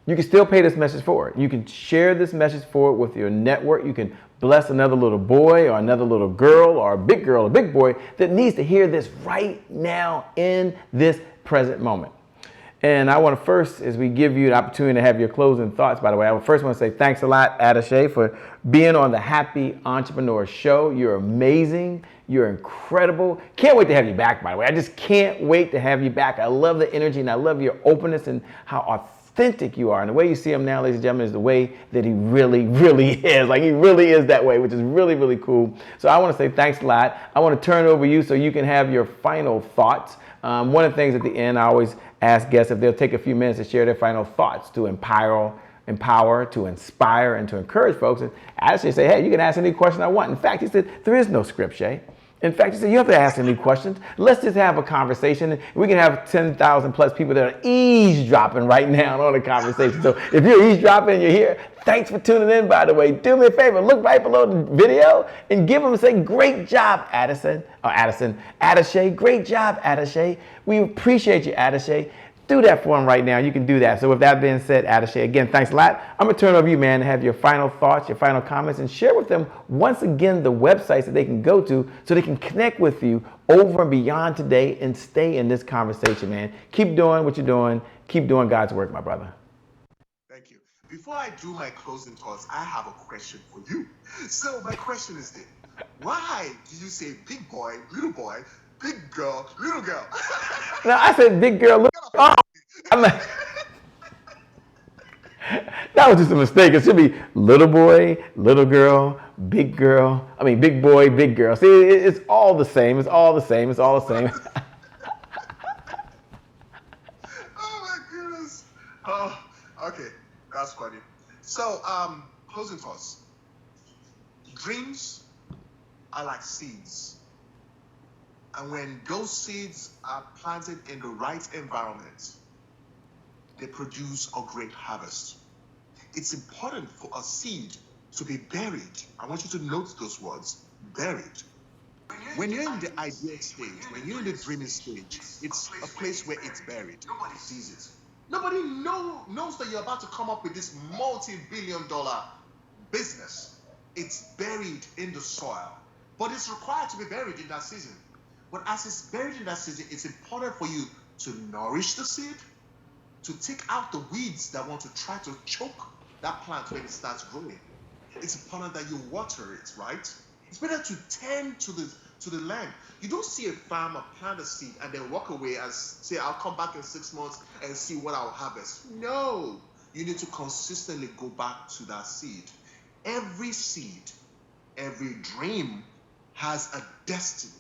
You can still pay this message forward. You can share this message forward with your network. You can bless another little boy or another little girl or a big girl or big boy that needs to hear this right now in this present moment. And I want to first, as we give you an opportunity to have your closing thoughts, by the way, I would first want to say thanks a lot, Adeseye, for being on the Happy Entrepreneur Show. You're amazing. You're incredible. Can't wait to have you back, by the way. I just can't wait to have you back. I love the energy and I love your openness and how authentic you are. And the way you see him now, ladies and gentlemen, is the way that he really, really is. Like he really is that way, which is really, really cool. So I want to say thanks a lot. I want to turn it over to you so you can have your final thoughts. One of the things at the end, I always ask guests if they'll take a few minutes to share their final thoughts to empower, to inspire, and to encourage folks. And I actually say, hey, you can ask any question I want. In fact, he said, there is no script, Shay. In fact, he said, you have to ask any questions. Let's just have a conversation. We can have 10,000 plus people that are eavesdropping right now on the conversation. So if you're eavesdropping and you're here, thanks for tuning in, by the way. Do me a favor, look right below the video and give them and say, great job, Adeseye. Great job, Adeseye. We appreciate you, Adeseye. Do that for them right now. You can do that. So with that being said, Adeseye, again, thanks a lot. I'm going to turn it over to you, man, to have your final thoughts, your final comments, and share with them, once again, the websites that they can go to so they can connect with you over and beyond today and stay in this conversation, man. Keep doing what you're doing. Keep doing God's work, my brother.
Thank you. Before I do my closing thoughts, I have a question for you. So my question is this. Why do you say big boy, big girl, little girl?
No, I said big girl, little. Oh, that was just a mistake. It should be little boy, little girl, big girl. I mean, big boy, big girl. See, it's all the same. It's all the same. It's all the same.
Oh my goodness. Oh, okay. That's funny. So, closing thoughts. Dreams are like seeds. And when those seeds are planted in the right environment, they produce a great harvest. It's important for a seed to be buried. I want you to note those words, buried. When you're in the idea stage, when you're in the dreaming stage, it's a place where it's buried. Nobody sees it. Nobody knows that you're about to come up with this multi-billion-dollar business. It's buried in the soil, but it's required to be buried in that season. But as it's buried in that season, it's important for you to nourish the seed, to take out the weeds that want to try to choke that plant when it starts growing. It's important that you water it, right? It's better to tend to the land. You don't see a farmer plant a seed and then walk away and say, I'll come back in 6 months and see what I'll harvest. No, you need to consistently go back to that seed. Every seed, every dream has a destiny,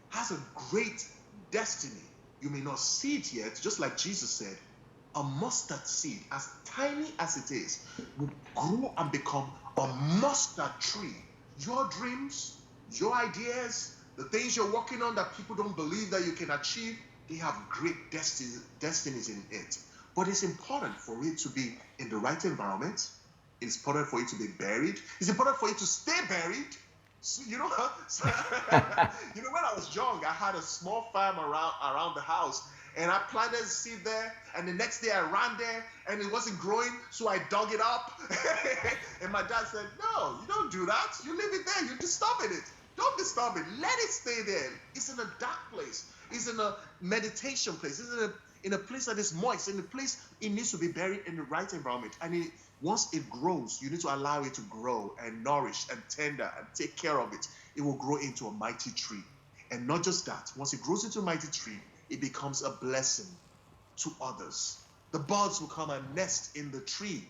has a great destiny. You may not see it yet, just like Jesus said, a mustard seed, as tiny as it is, will grow and become a mustard tree. Your dreams, your ideas, the things you're working on that people don't believe that you can achieve, they have great destinies in it. But it's important for it to be in the right environment. It's important for it to be buried. It's important for it to stay buried. So, when I was young, I had a small farm around the house, and I planted a seed there, and the next day I ran there, and it wasn't growing, so I dug it up. And my dad said, no, you don't do that. You leave it there. You're disturbing it. Don't disturb it. Let it stay there. It's in a dark place. It's in a meditation place. It's in a place that is moist. In a place it needs to be buried in the right environment. And once it grows, you need to allow it to grow and nourish and tender and take care of it. It will grow into a mighty tree. And not just that. Once it grows into a mighty tree, it becomes a blessing to others. The birds will come and nest in the tree.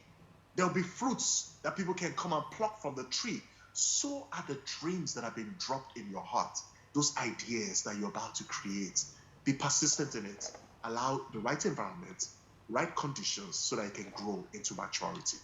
There'll be fruits that people can come and pluck from the tree. So are the dreams that have been dropped in your heart. Those ideas that you're about to create. Be persistent in it. Allow the right environment, right conditions so that it can grow into maturity.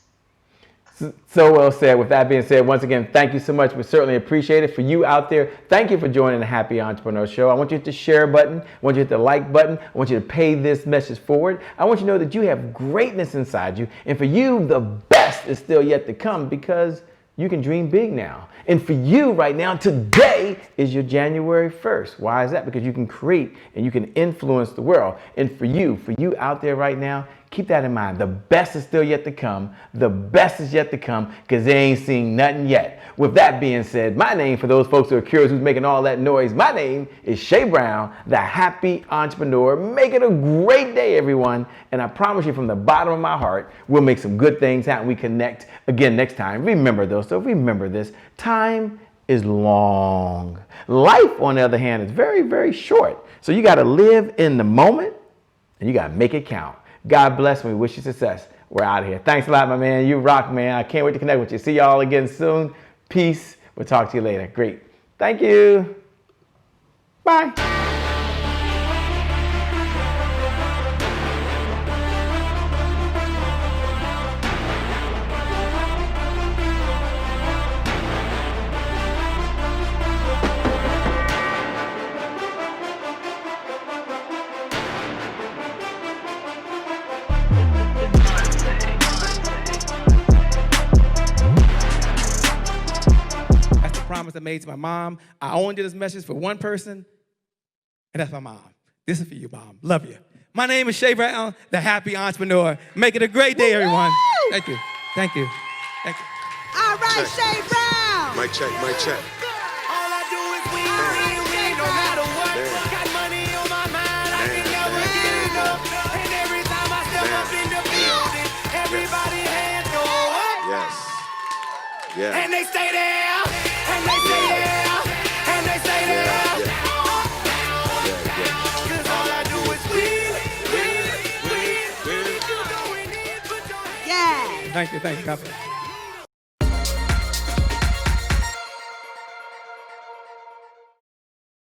So well said. With that being said, once again, thank you so much. We certainly appreciate it. For you out there, thank you for joining the Happy Entrepreneur Show. I want you to hit the share button. I want you to hit the like button. I want you to pay this message forward. I want you to know that you have greatness inside you. And for you, the best is still yet to come, because you can dream big now. And for you right now, today is your January 1st. Why is that? Because you can create and you can influence the world. And for you out there right now, Keep that in mind. The best is still yet to come. The best is yet to come because they ain't seen nothing yet. With that being said, my name, for those folks who are curious who's making all that noise, my name is Shay Brown, the happy entrepreneur. Make it a great day, everyone. And I promise you from the bottom of my heart, we'll make some good things happen. We connect again next time. Remember though, so remember this, time is long. Life, on the other hand, is very, very short. So you got to live in the moment and you got to make it count. God bless. We wish you success. We're out of here. Thanks a lot, my man. You rock, man. I can't wait to connect with you. See y'all again soon. Peace. We'll talk to you later. Great. Thank you. Bye.
Promise I made to my mom. I only did this message for one person, and that's my mom. This is for you, Mom. Love you. My name is Shay Brown, the happy entrepreneur. Make it a great day, everyone. Thank you. Thank you. Thank you.
All right, Shay Brown.
Mic check, mic check.
All I do is win, no matter what. Got money on my mind, I can never get enough. And every time I step up in the building, everybody hands go up.
Yes. Yeah.
And they stay there, and they stay there, and they stay there. Cause all I do is win.
Yeah.
Thank you. God bless.